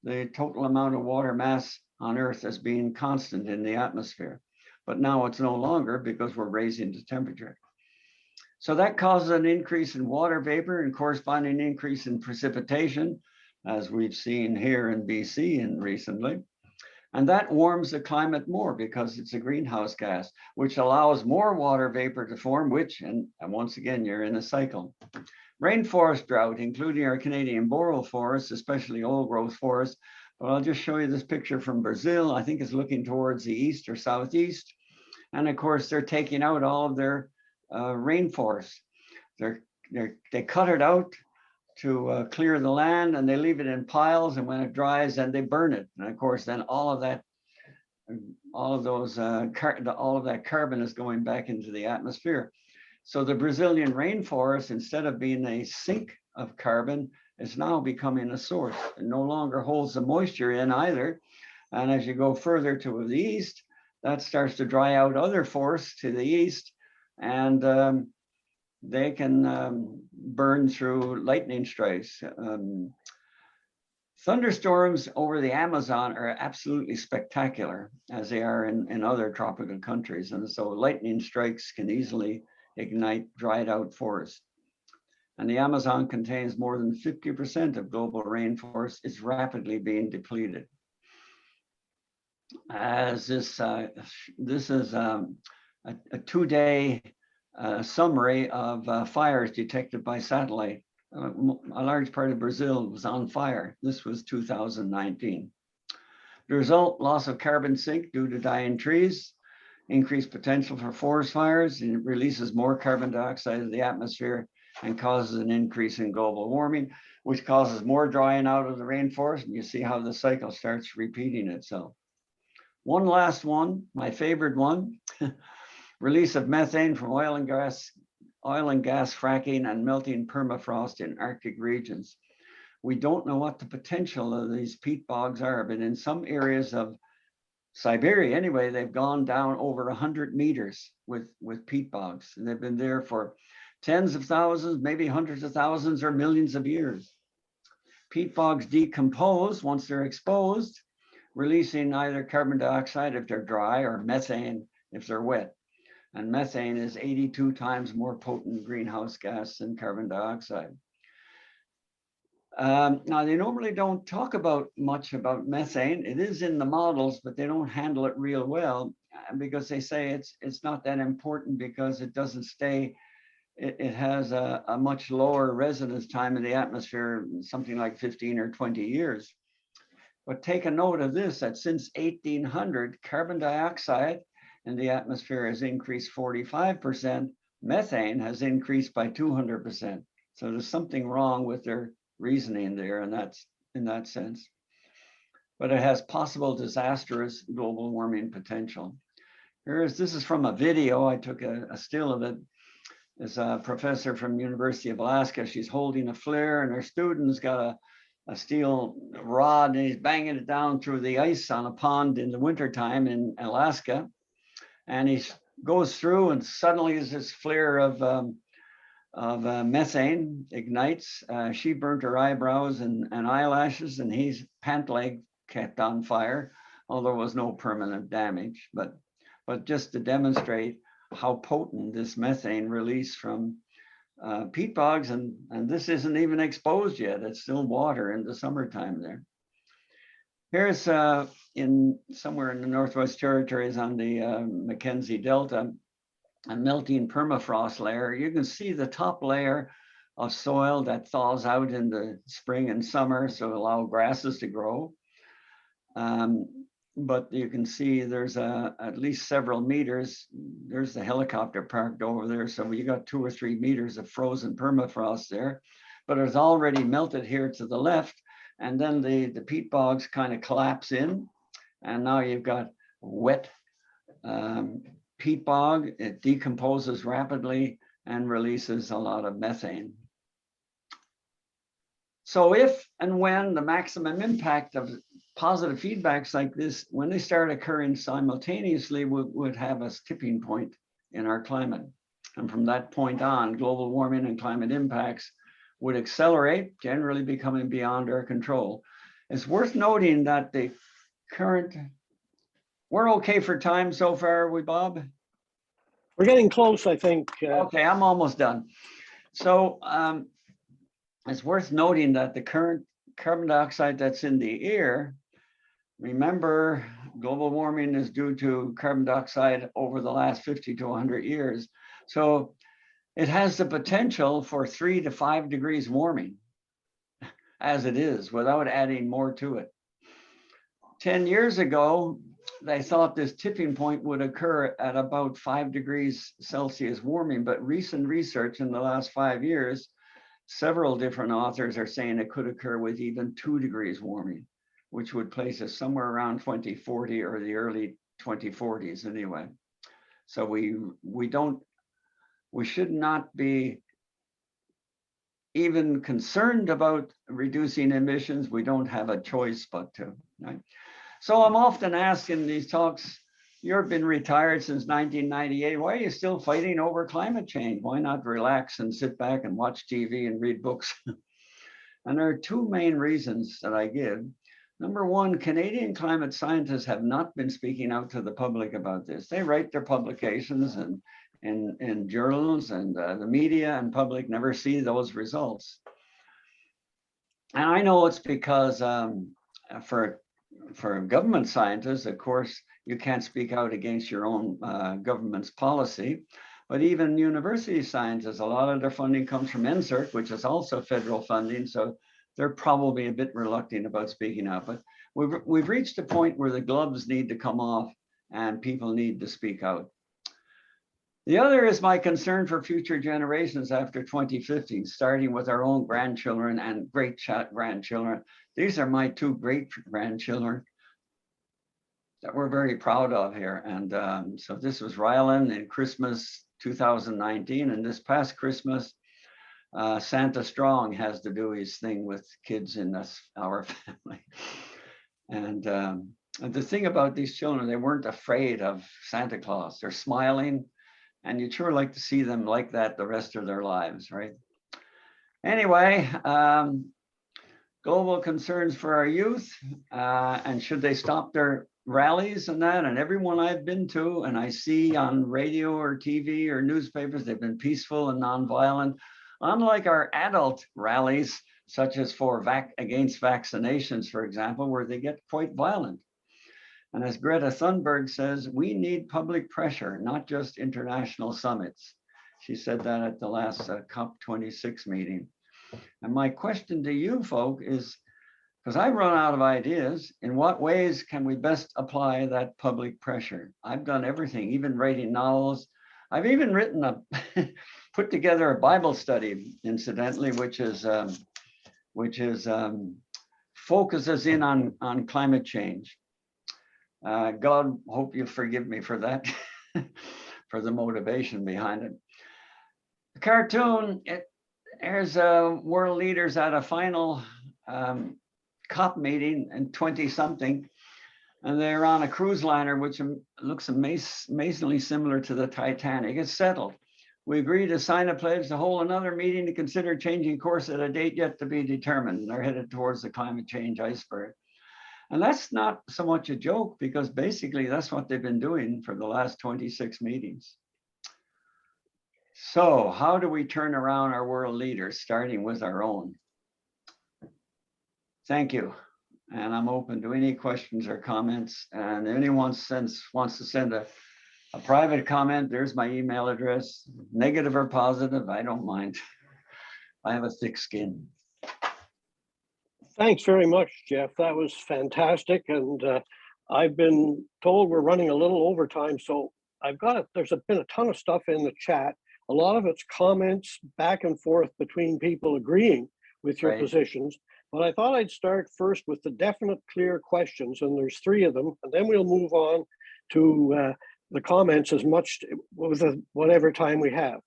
the total amount of water mass on Earth as being constant in the atmosphere. But now it's no longer because we're raising the temperature. So that causes an increase in water vapor and corresponding increase in precipitation, as we've seen here in BC and recently. And that warms the climate more because it's a greenhouse gas, which allows more water vapor to form, which, and once again, you're in a cycle. Rainforest drought, including our Canadian boreal forests, especially old growth forests. But I'll just show you this picture from Brazil. I think it's looking towards the east or southeast. And of course, they're taking out all of their rainforests. They cut it out to clear the land, and they leave it in piles, and when it dries, then they burn it. And of course, then all of that all of those all of that carbon is going back into the atmosphere. So the Brazilian rainforest, instead of being a sink of carbon, is now becoming a source. It no longer holds the moisture in either. And as you go further to the east, that starts to dry out other forests to the east, and they can burn through lightning strikes. Thunderstorms over the Amazon are absolutely spectacular, as they are in other tropical countries. And so lightning strikes can easily ignite dried out forests. And the Amazon contains more than 50% of global rainforest. It's rapidly being depleted. As this is a 2-day summary of fires detected by satellite. A large part of Brazil was on fire. This was 2019. The result, loss of carbon sink due to dying trees, increased potential for forest fires, and it releases more carbon dioxide into the atmosphere and causes an increase in global warming, which causes more drying out of the rainforest. And you see how the cycle starts repeating itself. One last one, my favorite one, release of methane from oil and gas fracking and melting permafrost in Arctic regions. We don't know what the potential of these peat bogs are, but in some areas of Siberia, anyway, they've gone down over 100 meters with peat bogs. And they've been there for tens of thousands, maybe hundreds of thousands or millions of years. Peat bogs decompose once they're exposed, releasing either carbon dioxide if they're dry or methane if they're wet. And methane is 82 times more potent greenhouse gas than carbon dioxide. Now, they normally don't talk much about methane. It is in the models, but they don't handle it real well because they say it's not that important because it doesn't stay. It has a much lower residence time in the atmosphere, something like 15 or 20 years. But take a note of this, that since 1800, carbon dioxide in the atmosphere has increased 45%, methane has increased by 200%. So there's something wrong with their reasoning there, and that's in that sense. But it has possible disastrous global warming potential. This is from a video. I took a still of it. There's a professor from University of Alaska. She's holding a flare, and her student's got a steel rod, and he's banging it down through the ice on a pond in the wintertime in Alaska. And he goes through, and suddenly there's this flare of methane ignites. She burnt her eyebrows and eyelashes, and his pant leg kept on fire, although there was no permanent damage. But just to demonstrate how potent this methane release from peat bogs, and this isn't even exposed yet. It's still water in the summertime there. Here's in somewhere in the Northwest Territories on the Mackenzie Delta, a melting permafrost layer. You can see the top layer of soil that thaws out in the spring and summer, so allow grasses to grow. But you can see there's at least several meters. There's the helicopter parked over there. So you got 2 or 3 meters of frozen permafrost there, but it's already melted here to the left. And then the peat bogs kind of collapse in. And now you've got wet peat bog. It decomposes rapidly and releases a lot of methane. So if and when the maximum impact of positive feedbacks like this, when they start occurring simultaneously, would have a tipping point in our climate. And from that point on, global warming and climate impacts would accelerate, generally becoming beyond our control. It's worth noting that the current, we're okay for time so far, are we, Bob? We're getting close, I think. Okay, I'm almost done. So it's worth noting that the current carbon dioxide that's in the air, remember, global warming is due to carbon dioxide over the last 50 to 100 years. So it has the potential for 3 to 5 degrees warming as it is, without adding more to it. 10 years ago, they thought this tipping point would occur at about 5 degrees Celsius warming, but recent research in the last 5 years, several different authors are saying it could occur with even 2 degrees warming, which would place us somewhere around 2040 or the early 2040s anyway. So we should not be even concerned about reducing emissions. We don't have a choice but to, right? So I'm often asked in these talks, you've been retired since 1998. Why are you still fighting over climate change? Why not relax and sit back and watch TV and read books? And there are two main reasons that I give. Number one, Canadian climate scientists have not been speaking out to the public about this. They write their publications and in journals, and the media and public never see those results. And I know it's because for government scientists, of course, you can't speak out against your own government's policy. But even university scientists, a lot of their funding comes from NSERC, which is also federal funding. So they're probably a bit reluctant about speaking out. But we've reached a point where the gloves need to come off and people need to speak out. The other is my concern for future generations after 2050, starting with our own grandchildren and great-grandchildren. These are my two great-grandchildren that we're very proud of here. And so this was Ryland in Christmas 2019, and this past Christmas, Santa Strong has to do his thing with kids in our family. And the thing about these children, they weren't afraid of Santa Claus. They're smiling, and you'd sure like to see them like that the rest of their lives, right? Anyway, global concerns for our youth, and should they stop their rallies and that, and everyone I've been to and I see on radio or TV or newspapers, they've been peaceful and nonviolent, unlike our adult rallies, such as against vaccinations, for example, where they get quite violent. And as Greta Thunberg says, we need public pressure, not just international summits. She said that at the last COP26 meeting. And my question to you folk is, because I've run out of ideas, in what ways can we best apply that public pressure? I've done everything, even writing novels. I've even written put together a Bible study, incidentally, which focuses in on climate change. God, hope you forgive me for that, for the motivation behind it. The cartoon, there's world leaders at a final COP meeting in 20-something, and they're on a cruise liner, which looks amazingly similar to the Titanic. It's settled. We agree to sign a pledge to hold another meeting to consider changing course at a date yet to be determined. They're headed towards the climate change iceberg. And that's not so much a joke, because basically that's what they've been doing for the last 26 meetings. So how do we turn around our world leaders, starting with our own? Thank you. And I'm open to any questions or comments. And if anyone wants to send a private comment, there's my email address, negative or positive, I don't mind. I have a thick skin. Thanks very much, Geoff. That was fantastic. And I've been told we're running a little overtime. So there's been a ton of stuff in the chat. A lot of it's comments back and forth between people agreeing with your positions. But I thought I'd start first with the definite, clear questions, and there's 3 of them, and then we'll move on to the comments as much with whatever time we have.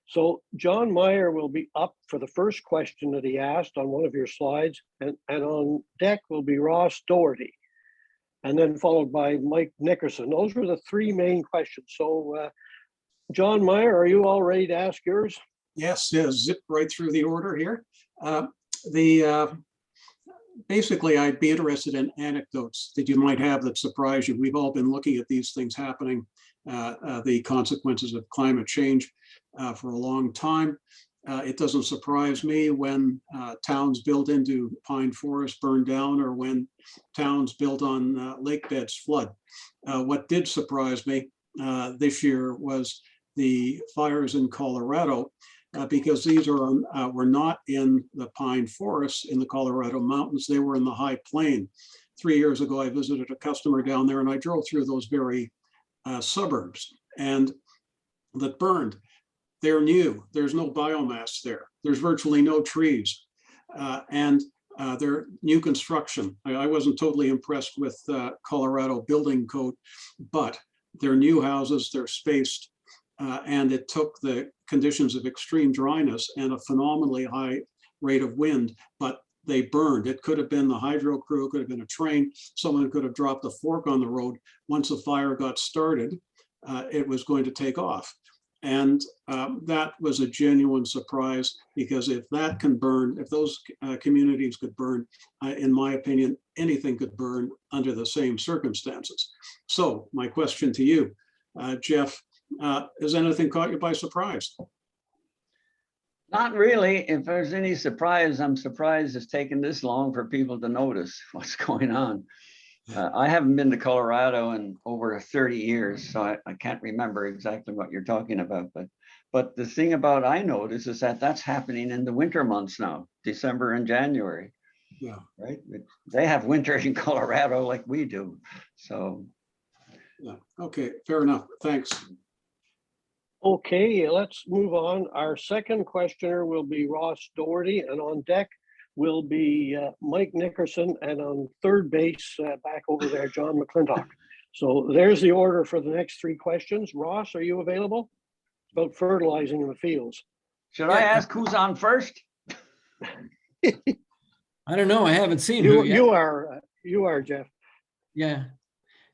So John Meyer will be up for the first question that he asked on one of your slides, and on deck will be Ross Doherty, and then followed by Mike Nickerson. Those were the 3 main questions. So John Meyer, are you all ready to ask yours? Yes, zip right through the order here. Basically, I'd be interested in anecdotes that you might have that surprise you. We've all been looking at these things happening, the consequences of climate change for a long time. It doesn't surprise me when towns built into pine forests burn down, or when towns built on lake beds flood. What did surprise me this year was the fires in Colorado, because these were not in the pine forests in the Colorado mountains, they were in the high plain. 3 years ago, I visited a customer down there, and I drove through those very suburbs and that burned. They're new, there's no biomass there. There's virtually no trees. And Their new construction, I wasn't totally impressed with Colorado building code, but they're new houses, they're spaced, and it took the conditions of extreme dryness and a phenomenally high rate of wind, but they burned. It could have been the hydro crew, could have been a train. Someone could have dropped a fork on the road. Once the fire got started, it was going to take off. And that was a genuine surprise, because if that can burn, if those communities could burn, in my opinion, anything could burn under the same circumstances. So my question to you, Geoff, has anything caught you by surprise? Not really. If there's any surprise, I'm surprised it's taken this long for people to notice what's going on. I haven't been to Colorado in over 30 years, so I can't remember exactly what you're talking about. But the thing about I notice is that that's happening in the winter months now, December and January. Yeah. Right. They have winter in Colorado like we do. So. Yeah. Okay. Fair enough. Thanks. Okay, let's move on. Our second questioner will be Ross Doherty, and on deck will be Mike Nickerson, and on third base, back over there, John McClintock. So there's the order for the next three questions. Ross, are you available? It's about fertilizing in the fields. Should I ask who's on first? I don't know. I haven't seen who yet. You are, Geoff. Yeah.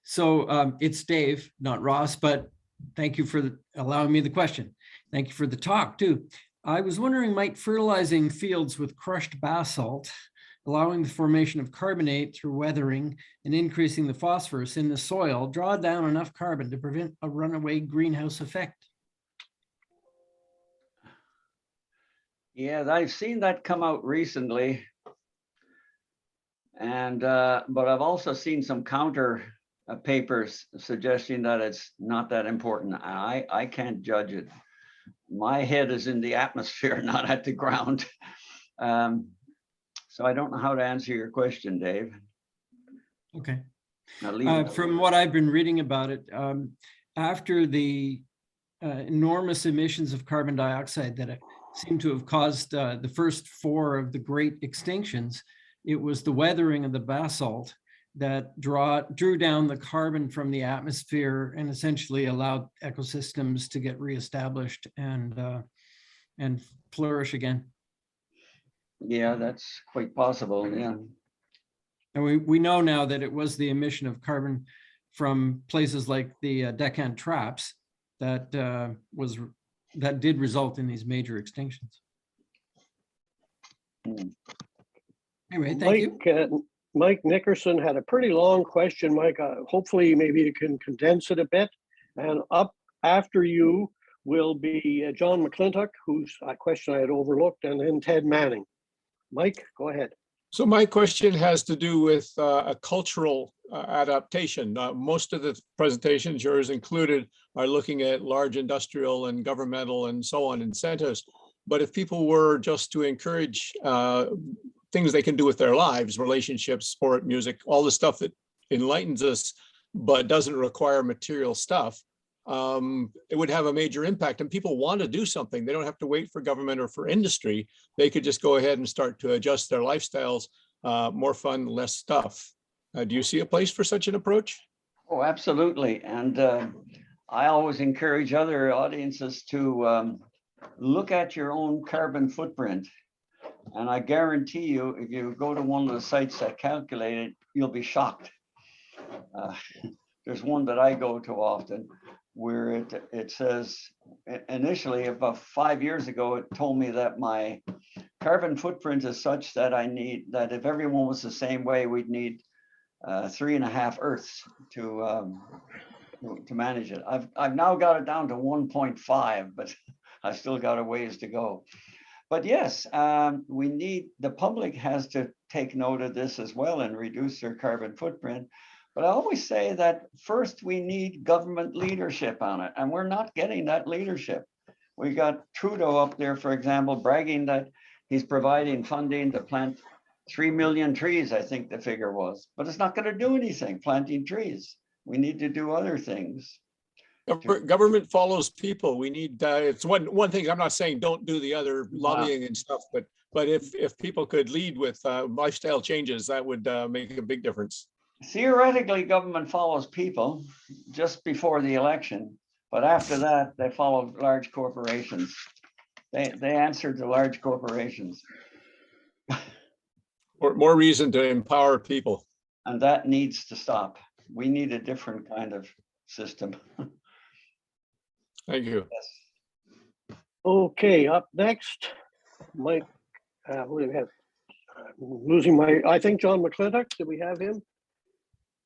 So it's Dave, not Ross, but thank you for allowing me the question. Thank you for the talk too. I was wondering, might fertilizing fields with crushed basalt, allowing the formation of carbonate through weathering and increasing the phosphorus in the soil, draw down enough carbon to prevent a runaway greenhouse effect? Yeah, I've seen that come out recently. And but I've also seen some counter papers suggesting that it's not that important. I can't judge it. My head is in the atmosphere, not at the ground. So I don't know how to answer your question, Dave. Okay. From what I've been reading about it, after the enormous emissions of carbon dioxide that seem to have caused the first four of the great extinctions, it was the weathering of the basalt that drew down the carbon from the atmosphere and essentially allowed ecosystems to get reestablished and flourish again. Yeah, that's quite possible. Yeah. And we know now that it was the emission of carbon from places like the Deccan Traps that did result in these major extinctions. Anyway, thank you. Mike Nickerson had a pretty long question, Mike. Hopefully, maybe you can condense it a bit. And up after you will be John McClintock, whose question I had overlooked, and then Ted Manning. Mike, go ahead. So my question has to do with a cultural adaptation. Most of the presentations, yours included, are looking at large industrial and governmental and so on incentives. But if people were just to encourage things they can do with their lives, relationships, sport, music, all the stuff that enlightens us, but doesn't require material stuff, it would have a major impact. And people want to do something. They don't have to wait for government or for industry. They could just go ahead and start to adjust their lifestyles, more fun, less stuff. Do you see a place for such an approach? Oh, absolutely. And I always encourage other audiences to look at your own carbon footprint. And I guarantee you, if you go to one of the sites that calculate it, you'll be shocked. There's one that I go to often where it says, initially about 5 years ago, it told me that my carbon footprint is such that that if everyone was the same way, we'd need 3.5 Earths to manage it. I've now got it down to 1.5, but I still got a ways to go. But yes, the public has to take note of this as well and reduce their carbon footprint. But I always say that first we need government leadership on it, and we're not getting that leadership. We got Trudeau up there, for example, bragging that he's providing funding to plant 3 million trees, I think the figure was, but it's not going to do anything, planting trees. We need to do other things. Government follows people. We need, it's one thing, I'm not saying don't do the other lobbying and stuff, but if people could lead with lifestyle changes, that would make a big difference. Theoretically, government follows people just before the election, but after that, they follow large corporations. They answer to large corporations. More reason to empower people. And that needs to stop. We need a different kind of system. Thank you. Yes. Okay, up next, Mike, who do we have? I'm losing I think John McClintock, did we have him?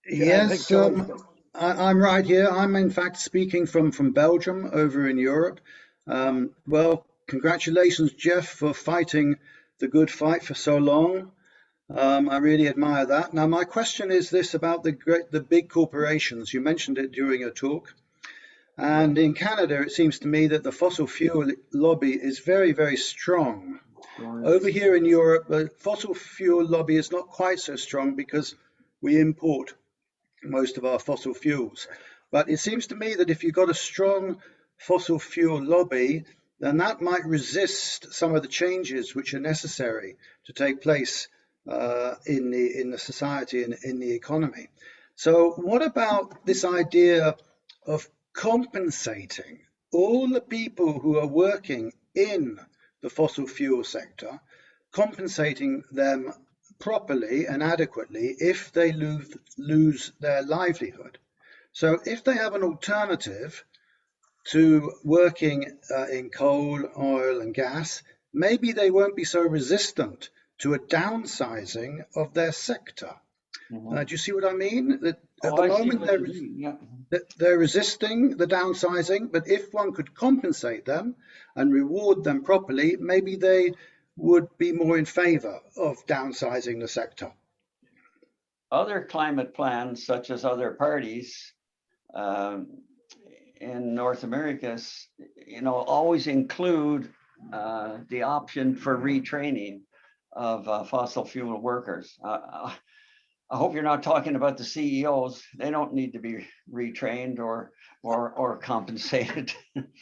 Yes, I'm right here. I'm in fact speaking from Belgium over in Europe. Well, congratulations, Geoff, for fighting the good fight for so long. I really admire that. Now, my question is this about the big corporations. You mentioned it during your talk. And in Canada, it seems to me that the fossil fuel lobby is very, very strong. Over here in Europe, the fossil fuel lobby is not quite so strong because we import most of our fossil fuels. But it seems to me that if you've got a strong fossil fuel lobby, then that might resist some of the changes which are necessary to take place in the society and in the economy. So what about this idea of compensating all the people who are working in the fossil fuel sector, compensating them properly and adequately if they lose their livelihood? So if they have an alternative to working in coal, oil and gas, maybe they won't be so resistant to a downsizing of their sector. Do you see what I mean? That at the moment they're resisting the downsizing, but if one could compensate them and reward them properly, maybe they would be more in favor of downsizing the sector. Other climate plans, such as other parties in North America, always include the option for retraining of fossil fuel workers. I hope you're not talking about the CEOs. They don't need to be retrained or compensated.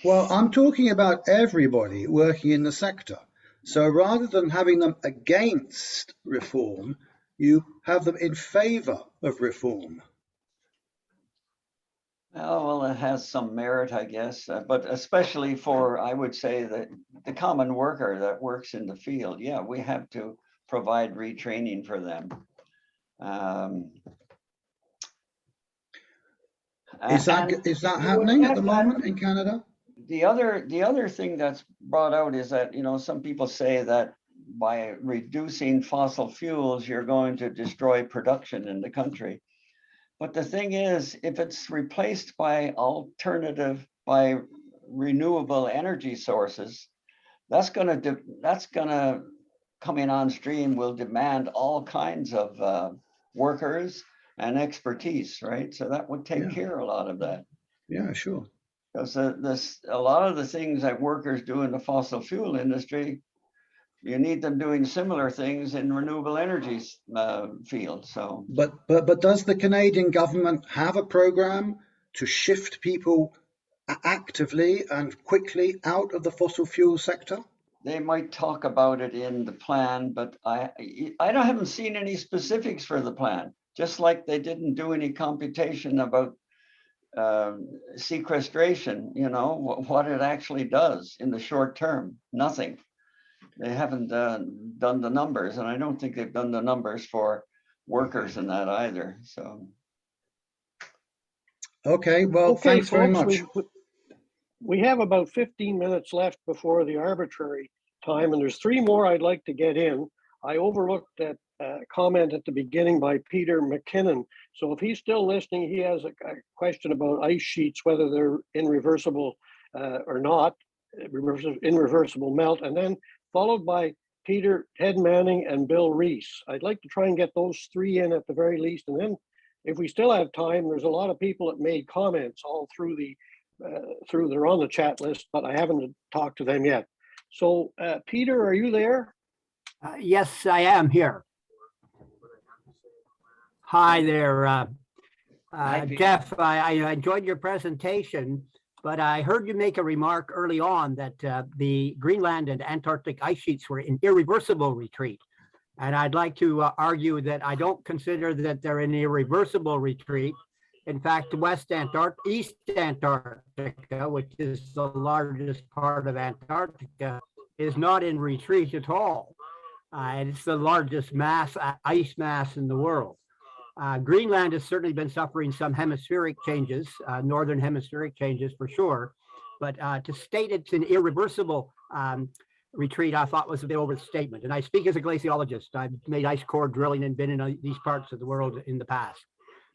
Well, I'm talking about everybody working in the sector. So rather than having them against reform, you have them in favor of reform. Oh, well, it has some merit, I guess, but especially for, I would say, the common worker that works in the field. Yeah, we have to provide retraining for them. Is that happening at the moment in Canada? The other thing that's brought out is that, some people say that by reducing fossil fuels, you're going to destroy production in the country. But the thing is, if it's replaced by renewable energy sources, that's gonna coming on stream will demand all kinds of workers and expertise, right? So that would take care of a lot of that. Yeah, sure. Because a lot of the things that workers do in the fossil fuel industry, you need them doing similar things in renewable energy field. So, but does the Canadian government have a program to shift people actively and quickly out of the fossil fuel sector? They might talk about it in the plan, but I haven't seen any specifics for the plan. Just like they didn't do any computation about sequestration, what it actually does in the short term. Nothing. They haven't done the numbers, and I don't think they've done the numbers for workers in that either. So. Okay, well, thanks very much. We have about 15 minutes left before the arbitrary time, and there's 3 more I'd like to get in. I overlooked that comment at the beginning by Peter McKinnon. So if he's still listening, he has a question about ice sheets, whether they're irreversible or not, irreversible melt, and then followed by Peter, Ted Manning, and Bill Reese. I'd like to try and get those 3 in at the very least, and then if we still have time, there's a lot of people that made comments all through they're on the chat list, but I haven't talked to them yet. So Peter, are you there? Yes, I am here. Hi there, Hi, Geoff. I enjoyed your presentation. but I heard you make a remark early on that the Greenland and Antarctic ice sheets were in irreversible retreat. And I'd like to argue that I don't consider that they're in irreversible retreat. In fact, East Antarctica, which is the largest part of Antarctica, is not in retreat at all. And it's the largest ice mass in the world. Greenland has certainly been suffering some hemispheric changes, northern hemispheric changes for sure. But to state it's an irreversible retreat, I thought was a bit overstatement. And I speak as a glaciologist. I've made ice core drilling and been in these parts of the world in the past.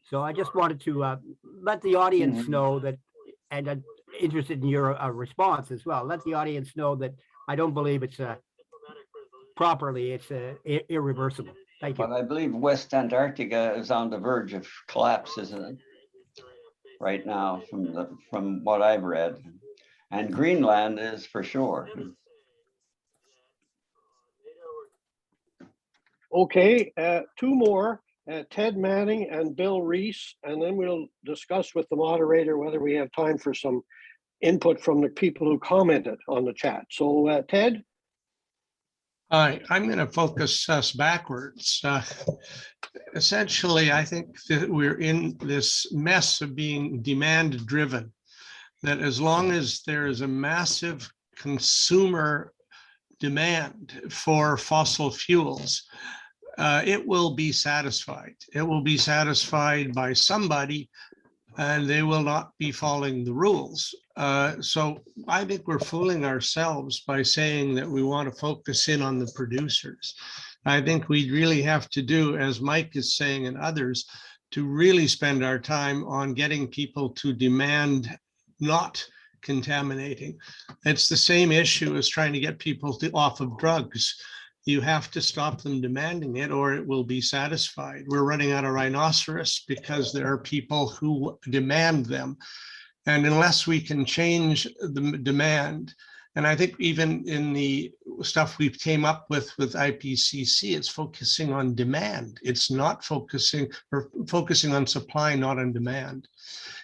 So I just wanted to let the audience know that, and I'm interested in your response as well. Let the audience know that I don't believe it's irreversible. Thank you. But I believe West Antarctica is on the verge of collapse, isn't it? Right now, from what I've read, and Greenland is for sure. Okay, two more, Ted Manning and Bill Reese, and then we'll discuss with the moderator whether we have time for some input from the people who commented on the chat. So Ted? I'm going to focus us backwards. Essentially, I think that we're in this mess of being demand driven, that as long as there is a massive consumer demand for fossil fuels, it will be satisfied. It will be satisfied by somebody, and they will not be following the rules. So I think we're fooling ourselves by saying that we want to focus in on the producers. I think we really have to do, as Mike is saying and others, to really spend our time on getting people to demand not contaminating. It's the same issue as trying to get people off of drugs. You have to stop them demanding it or it will be satisfied. We're running out of rhinoceros because there are people who demand them. And unless we can change the demand, and I think even in the stuff we came up with IPCC, it's focusing on demand. It's not focusing on supply, not on demand.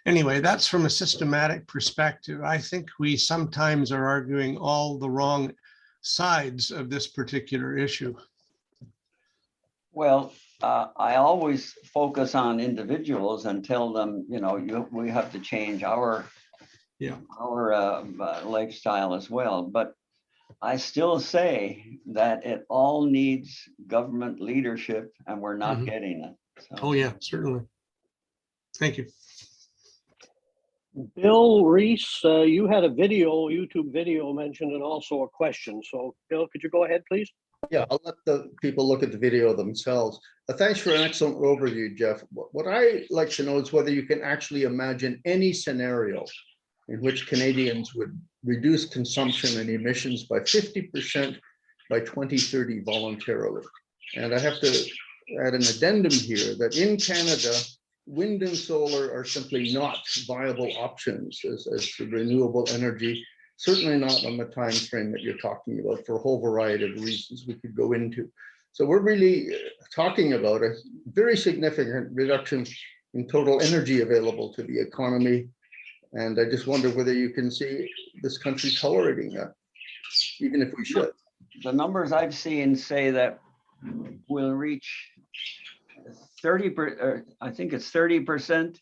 Anyway, that's from a systematic perspective. I think we sometimes are arguing all the wrong sides of this particular issue. Well, I always focus on individuals and tell them, we have to change our lifestyle as well. But I still say that it all needs government leadership, and we're not getting it. So. Oh yeah, certainly. Thank you. Bill Reese, you had a YouTube video mentioned, and also a question. So Bill, could you go ahead, please? Yeah, I'll let the people look at the video themselves. Thanks for an excellent overview, Geoff. What I like to know is whether you can actually imagine any scenario in which Canadians would reduce consumption and emissions by 50% by 2030 voluntarily. And I have to add an addendum here that in Canada, wind and solar are simply not viable options as renewable energy. Certainly not on the time frame that you're talking about for a whole variety of reasons we could go into. So we're really talking about a very significant reduction in total energy available to the economy. And I just wonder whether you can see this country tolerating that, even if we should. The numbers I've seen say that we'll reach 30%, I think it's 30%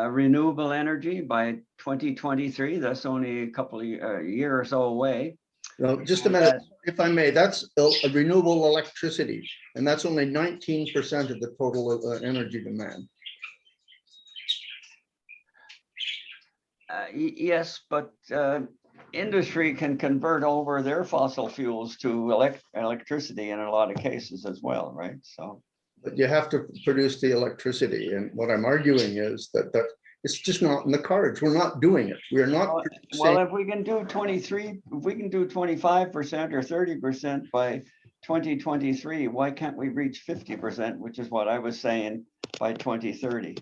renewable energy by 2023. That's only a couple of year or so away. Now, just a minute, if I may, that's a renewable electricity, and that's only 19% of the total energy demand. Yes, but industry can convert over their fossil fuels to electricity in a lot of cases as well, right? So. But you have to produce the electricity. And what I'm arguing is that it's just not in the cards. We're not doing it. We are not. Well, if we can do 25% or 30% by 2023, why can't we reach 50%, which is what I was saying, by 2030?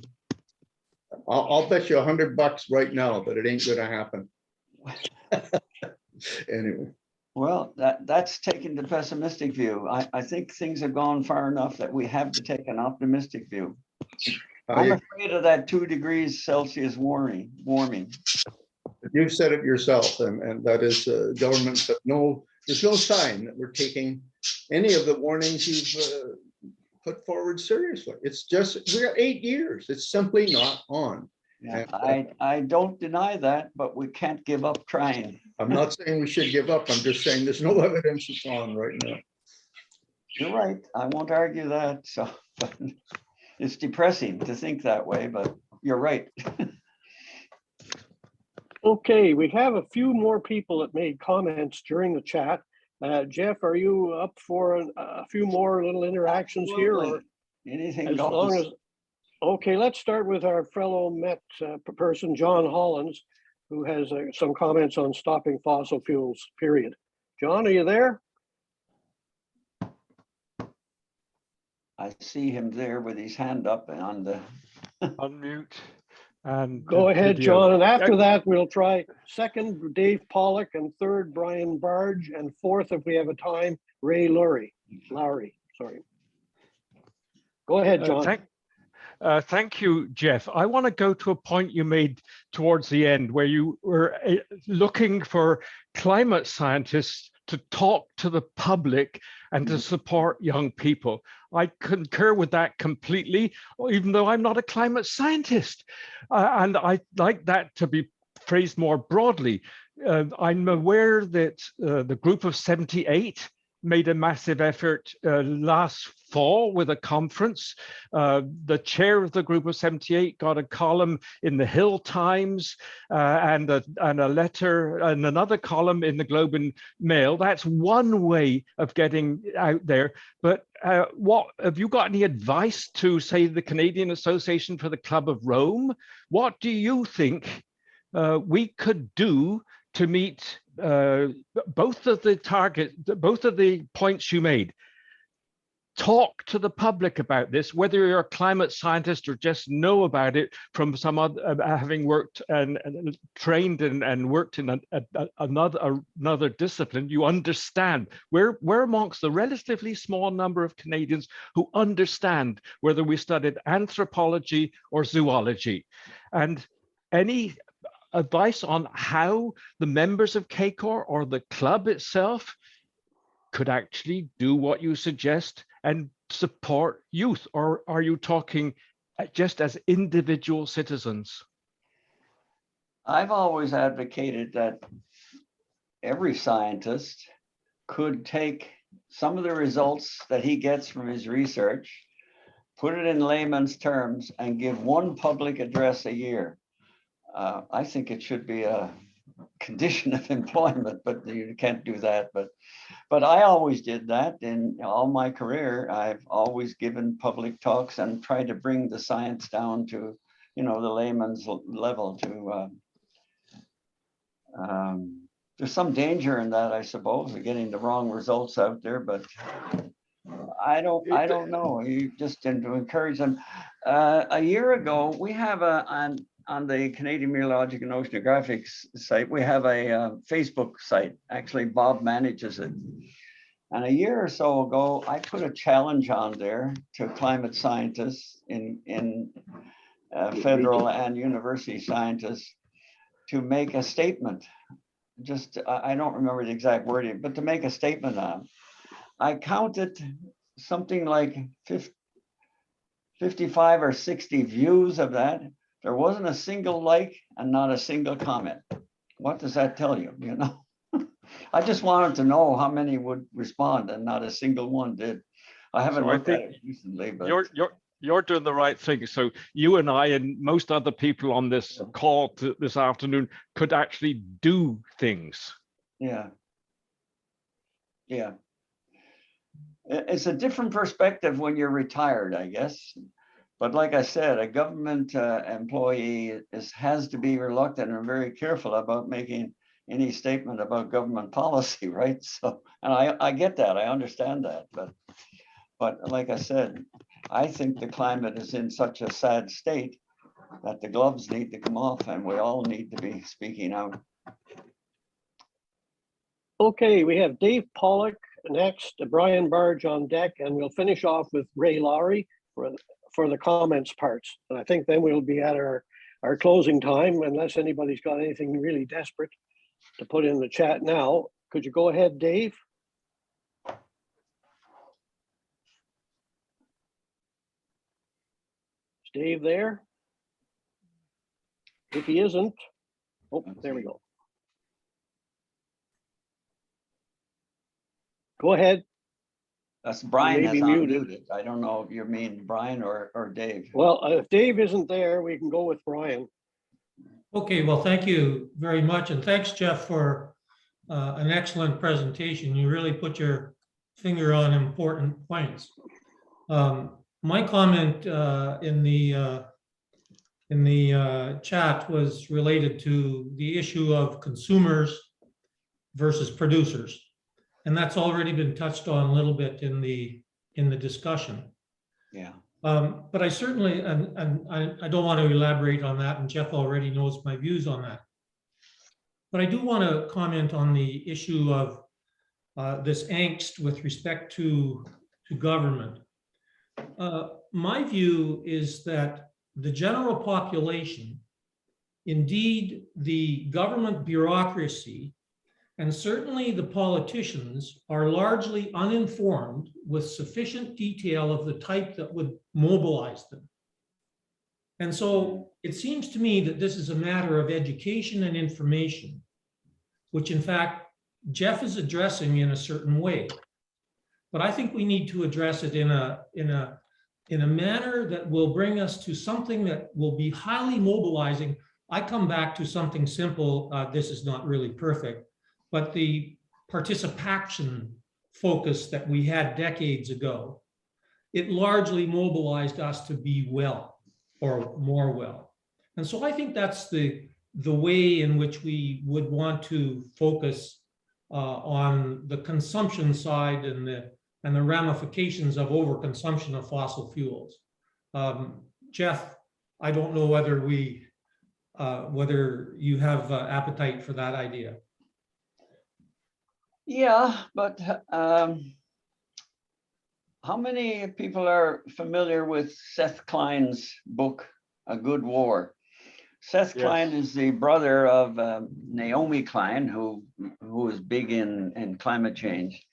I'll bet you $100 right now that it ain't going to happen. Anyway. Well, that's taking the pessimistic view. I think things have gone far enough that we have to take an optimistic view. I'm afraid of that 2 degrees Celsius warming. You said it yourself, and that is governments have there's no sign that we're taking any of the warnings you've put forward seriously. It's just, we're 8 years. It's simply not on. Yeah, I don't deny that, but we can't give up trying. I'm not saying we should give up. I'm just saying there's no evidence it's on right now. You're right. I won't argue that. So but it's depressing to think that way, but you're right. Okay, we have a few more people that made comments during the chat. Geoff, are you up for a few more little interactions here? Or anything as goes. long as, okay, let's start with our fellow Met person, John Hollins, who has some comments on stopping fossil fuels, period. John, are you there? I see him there with his hand up on the unmute and go ahead, video. John. And after that, we'll try second Dave Pollock, and third Brian Barge, and fourth, if we have a time, Ray Lowry. Sorry. Go ahead, John. Thank you, Geoff. I want to go to a point you made towards the end where you were looking for climate scientists to talk to the public and to support young people. I concur with that completely, even though I'm not a climate scientist. And I like that to be phrased more broadly. I'm aware that the group of 78 made a massive effort last fall with a conference. The chair of the group of 78 got a column in the Hill Times and a letter and another column in the Globe and Mail. That's one way of getting out there. But what have you got any advice to, say, the Canadian Association for the Club of Rome? What do you think we could do to meet both of the points you made? Talk to the public about this, whether you're a climate scientist or just know about it from some other, having worked and trained and worked in another discipline. You understand. We're amongst the relatively small number of Canadians who understand, whether we studied anthropology or zoology. And any advice on how the members of CACOR or the club itself could actually do what you suggest and support youth? Or are you talking just as individual citizens? I've always advocated that every scientist could take some of the results that he gets from his research, put it in layman's terms, and give one public address a year. I think it should be a condition of employment, but you can't do that. But I always did that in all my career. I've always given public talks and tried to bring the science down to, the layman's level. There's some danger in that, I suppose, of getting the wrong results out there, but I don't know. You just tend to encourage them. A year ago, we have on the Canadian Meteorological and Oceanographics site, we have a Facebook site. Actually, Bob manages it. And a year or so ago, I put a challenge on there to climate scientists in federal and university scientists to make a statement. I don't remember the exact wording, but to make a statement on. I counted something like 55 or 60 views of that. There wasn't a single like and not a single comment. What does that tell you? I just wanted to know how many would respond, and not a single one did. I haven't looked at it recently, but you're doing the right thing. So you and I and most other people on this call this afternoon could actually do things. Yeah. It's a different perspective when you're retired, I guess. But like I said, a government employee has to be reluctant and very careful about making any statement about government policy, right? So, and I get that, I understand that, but like I said, I think the climate is in such a sad state that the gloves need to come off, and we all need to be speaking out. Okay, we have Dave Pollock next, Brian Barge on deck, and we'll finish off with Ray Lowry for the comments parts. And I think then we'll be at our our closing time, unless anybody's got anything really desperate to put in the chat now. Could you go ahead, Dave? Is Dave there? If he isn't, oh, there we go. Go ahead. That's Brian may has be muted. unmuted. I don't know if you mean Brian or Dave. Well, if Dave isn't there, we can go with Brian. Okay, well, thank you very much. And thanks, Geoff, for an excellent presentation. You really put your finger on important points. My comment in the chat was related to the issue of consumers versus producers. And that's already been touched on a little bit in the discussion. Yeah. But I certainly, and I don't want to elaborate on that, and Geoff already knows my views on that. But I do want to comment on the issue of this angst with respect to government. My view is that the general population, indeed the government bureaucracy, and certainly the politicians are largely uninformed with sufficient detail of the type that would mobilize them. And so it seems to me that this is a matter of education and information, which in fact, Geoff is addressing in a certain way. But I think we need to address it in a manner that will bring us to something that will be highly mobilizing. I come back to something simple. This is not really perfect, but the participation focus that we had decades ago, it largely mobilized us to be well or more well. And so I think that's the way in which we would want to focus on the consumption side and the ramifications of overconsumption of fossil fuels. Geoff, I don't know whether whether you have appetite for that idea. Yeah, but how many people are familiar with Seth Klein's book, A Good War? Seth Klein is the brother of Naomi Klein, who is big in climate change.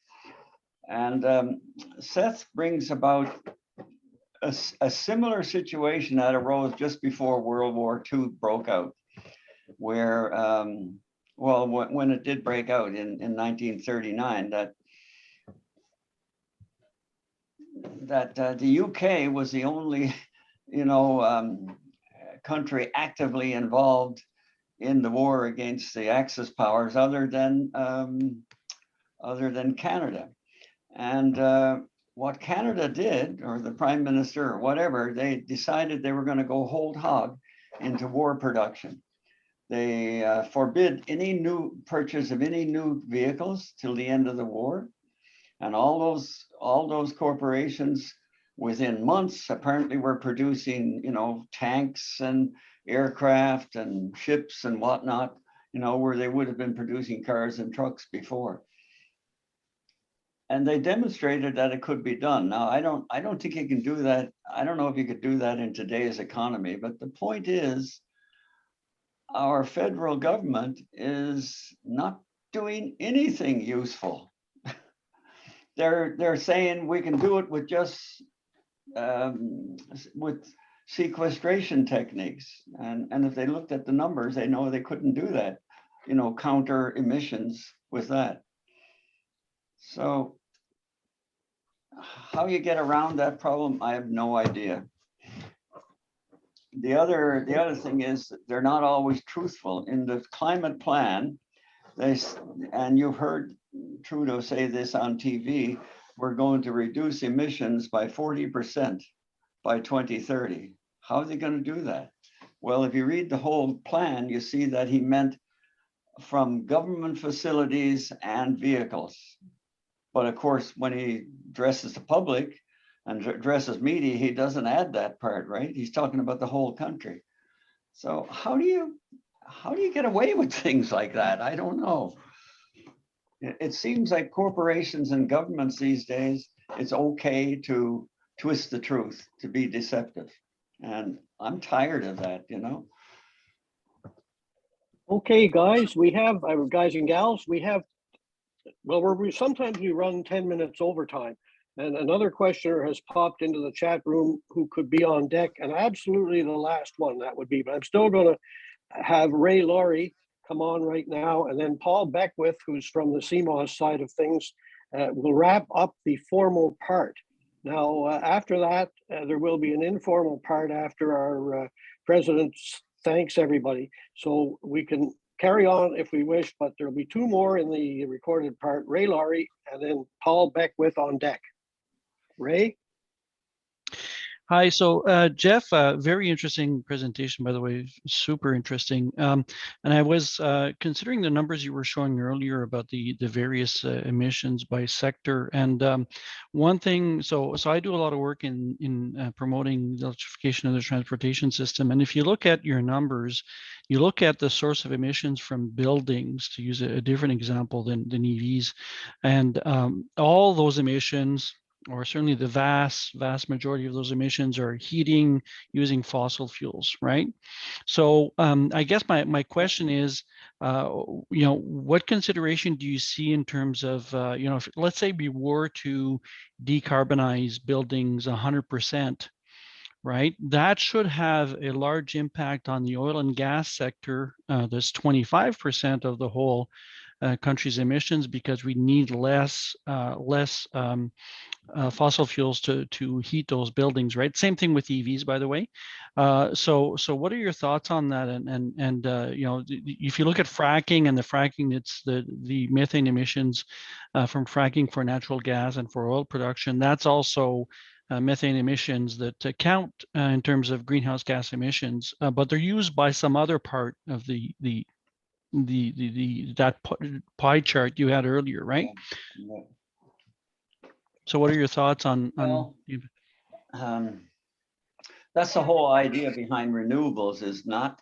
And Seth brings about a similar situation that arose just before World War II broke out, where, well, when it did break out in 1939, that the UK was the only, country actively involved in the war against the Axis powers, other than Canada. And what Canada did, or the Prime Minister or whatever, they decided they were going to go whole hog into war production. They forbid any new purchase of any new vehicles till the end of the war. And all those corporations within months apparently were producing, tanks and aircraft and ships and whatnot, where they would have been producing cars and trucks before. And they demonstrated that it could be done. Now, I don't think you can do that. I don't know if you could do that in today's economy, but the point is, our federal government is not doing anything useful. They're saying we can do it with just with sequestration techniques, and if they looked at the numbers, they know they couldn't do that, counter emissions with that. So how you get around that problem, I have no idea. The other thing is they're not always truthful. In the climate plan, and you've heard Trudeau say this on TV, we're going to reduce emissions by 40% by 2030. How are they going to do that? Well, if you read the whole plan, you see that he meant from government facilities and vehicles. But of course, when he addresses the public and addresses media, he doesn't add that part, right? He's talking about the whole country. So how do you get away with things like that? I don't know. It seems like corporations and governments these days, it's okay to twist the truth, to be deceptive. And I'm tired of that, Okay, guys, guys and gals, sometimes we run 10 minutes overtime. And another questioner has popped into the chat room who could be on deck, and absolutely the last one that would be, but I'm still going to have Ray Laurie come on right now, and then Paul Beckwith, who's from the CMOS side of things, will wrap up the formal part. Now, after that, there will be an informal part after our president thanks everybody. So we can carry on if we wish, but there'll be two more in the recorded part, Ray Laurie and then Paul Beckwith on deck. Ray? Hi, so Geoff, very interesting presentation, by the way, super interesting. And I was considering the numbers you were showing earlier about the various emissions by sector. And one thing, so I do a lot of work in promoting the electrification of the transportation system. And if you look at your numbers, you look at the source of emissions from buildings, to use a different example than EVs, and all those emissions, or certainly the vast majority of those emissions, are heating using fossil fuels, right? So I guess my question is, what consideration do you see in terms of, if, let's say we were to decarbonize buildings 100%, right? That should have a large impact on the oil and gas sector. That's 25% of the whole country's emissions, because we need less fossil fuels to heat those buildings, right? Same thing with EVs, by the way. So what are your thoughts on that? And if you look at fracking and the fracking, it's the methane emissions from fracking for natural gas and for oil production. That's also methane emissions that count in terms of greenhouse gas emissions, but they're used by some other part of that pie chart you had earlier, right? Yeah. So what are your thoughts on that's the whole idea behind renewables, is not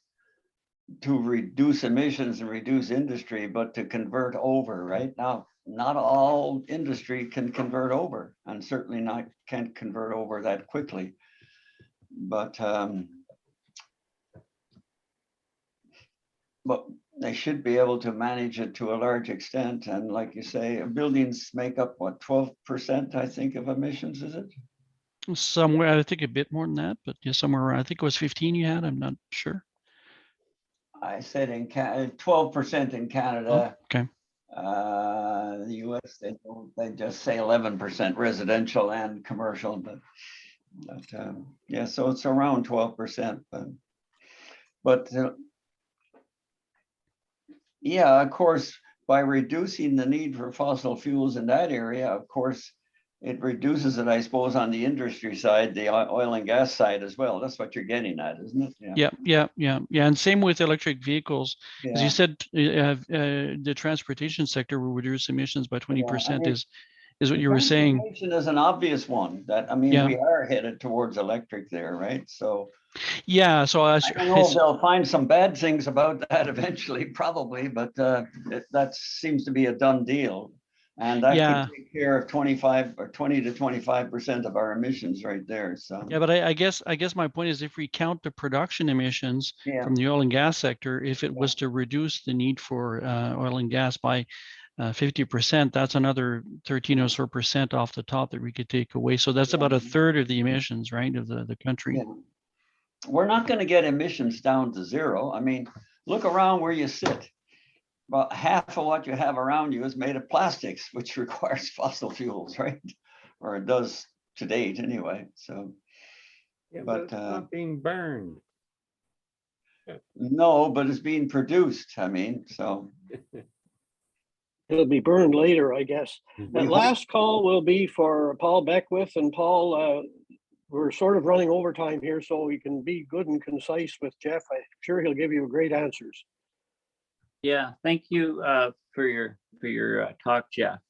to reduce emissions and reduce industry, but to convert over. Right now, not all industry can convert over, and certainly can't convert over that quickly. But they should be able to manage it to a large extent. And like you say, buildings make up what, 12%, I think, of emissions, is it? Somewhere, I think a bit more than that, but yeah, somewhere around, I think it was 15 you had, I'm not sure. I said 12% in Canada. Oh, okay. The US, they just say 11% residential and commercial, but yeah, so it's around 12%. But yeah, of course, by reducing the need for fossil fuels in that area, of course, it reduces it, I suppose, on the industry side, the oil and gas side as well. That's what you're getting at, isn't it? Yeah. And same with electric vehicles. As you said, the transportation sector will reduce emissions by 20%. Is what you were saying. Transportation is an obvious one. That, I mean, we are headed towards electric there, right? So yeah, so I don't know if they'll find some bad things about that eventually, probably, but that seems to be a done deal. And that could take care of 25 or 20 to 25% of our emissions right there. So yeah, but I guess my point is, if we count the production emissions from the oil and gas sector, if it was to reduce the need for oil and gas by 50%, that's another 13 or so % off the top that we could take away. So that's about a third of the emissions, right, of the country. Yeah. We're not going to get emissions down to zero. I mean, look around where you sit. About half of what you have around you is made of plastics, which requires fossil fuels, right? Or it does to date anyway. So, yeah, but it's not being burned. No, but it's being produced. I mean, so it'll be burned later, I guess. The last call will be for Paul Beckwith, and Paul, we're sort of running overtime here, so we can be good and concise with Geoff. I'm sure he'll give you great answers. Yeah, thank you for your talk, Geoff.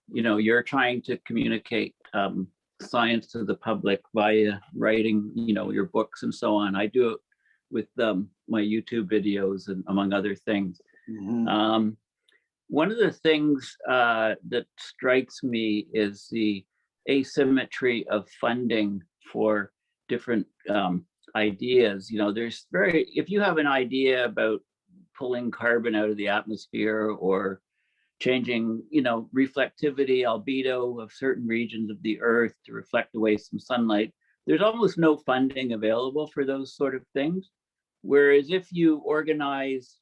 You're trying to communicate science to the public via writing, your books and so on. I do it with my YouTube videos and among other things. Mm-hmm. One of the things that strikes me is the asymmetry of funding for different ideas. If you have an idea about pulling carbon out of the atmosphere or changing, reflectivity, albedo of certain regions of the earth to reflect away some sunlight. There's almost no funding available for those sort of things. Whereas if you organize,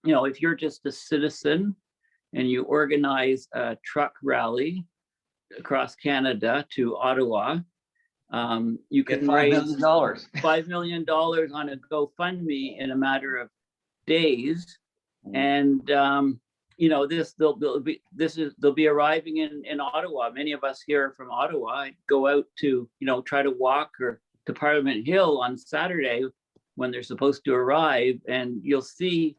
if you're just a citizen and you organize a truck rally across Canada to Ottawa, you Get can $5 raise million. $5 million on a GoFundMe in a matter of days. And they'll be arriving in Ottawa. Many of us here are from Ottawa. Go out to try to walk or to Parliament Hill on Saturday when they're supposed to arrive, and you'll see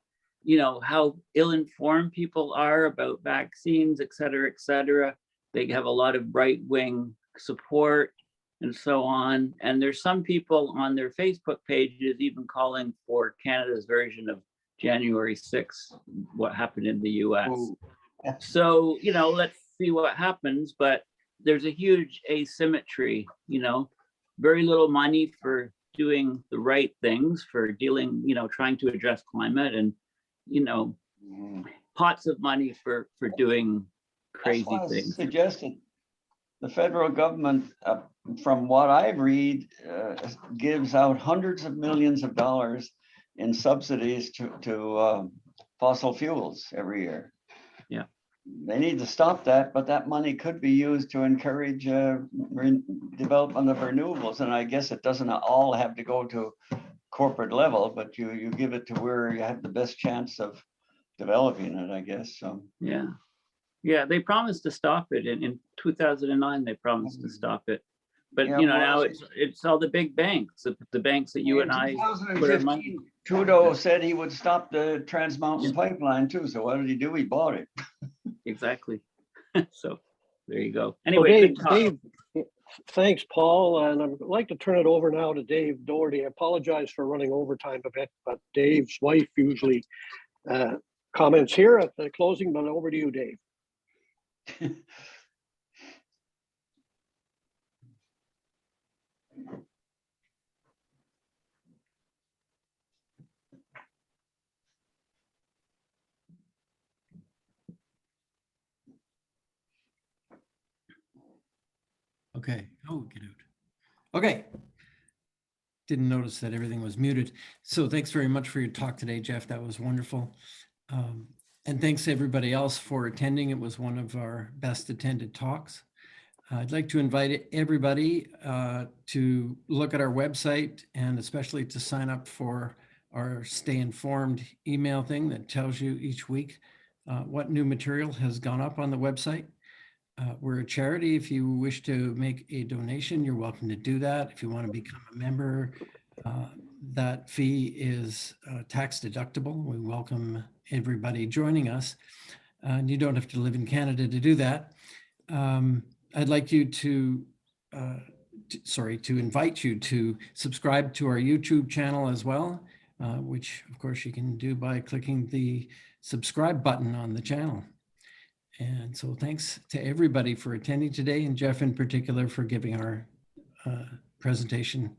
how ill-informed people are about vaccines, et cetera, et cetera. They have a lot of right-wing support and so on. And there's some people on their Facebook pages even calling for Canada's version of January 6th, what happened in the US. So, let's see what happens, but there's a huge asymmetry, very little money for doing the right things, for dealing, trying to address climate, and, pots of money for doing crazy That's why I things. suggested the federal government, from what I read, gives out hundreds of millions of dollars in subsidies to fossil fuels every year. Yeah. They need to stop that, but that money could be used to encourage development of renewables. And I guess it doesn't all have to go to corporate level, but you give it to where you have the best chance of developing it, I guess. So yeah, they promised to stop it in 2009. They promised to stop it, but Yeah, now it's all the big banks, the banks that you and I put our money. Trudeau said he would stop the Trans Mountain Pipeline too. So what did he do? He bought it. Exactly. So there you go. Anyway, Dave, thanks, Paul. And I'd like to turn it over now to Dave Doherty. I apologize for running overtime a bit, but Dave's wife usually comments here at the closing, but over to you, Dave. Okay. Oh, get out. Okay. Didn't notice that everything was muted. So thanks very much for your talk today, Geoff. That was wonderful. And thanks to everybody else for attending. It was one of our best attended talks. I'd like to invite everybody to look at our website, and especially to sign up for our Stay Informed email thing that tells you each week what new material has gone up on the website. We're a charity. If you wish to make a donation, you're welcome to do that. If you want to become a member, that fee is tax deductible. We welcome everybody joining us. And you don't have to live in Canada to do that. I'd like you to invite you to subscribe to our YouTube channel as well, which of course you can do by clicking the subscribe button on the channel. And so thanks to everybody for attending today, and Geoff in particular for giving our presentation.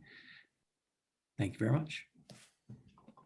Thank you very much.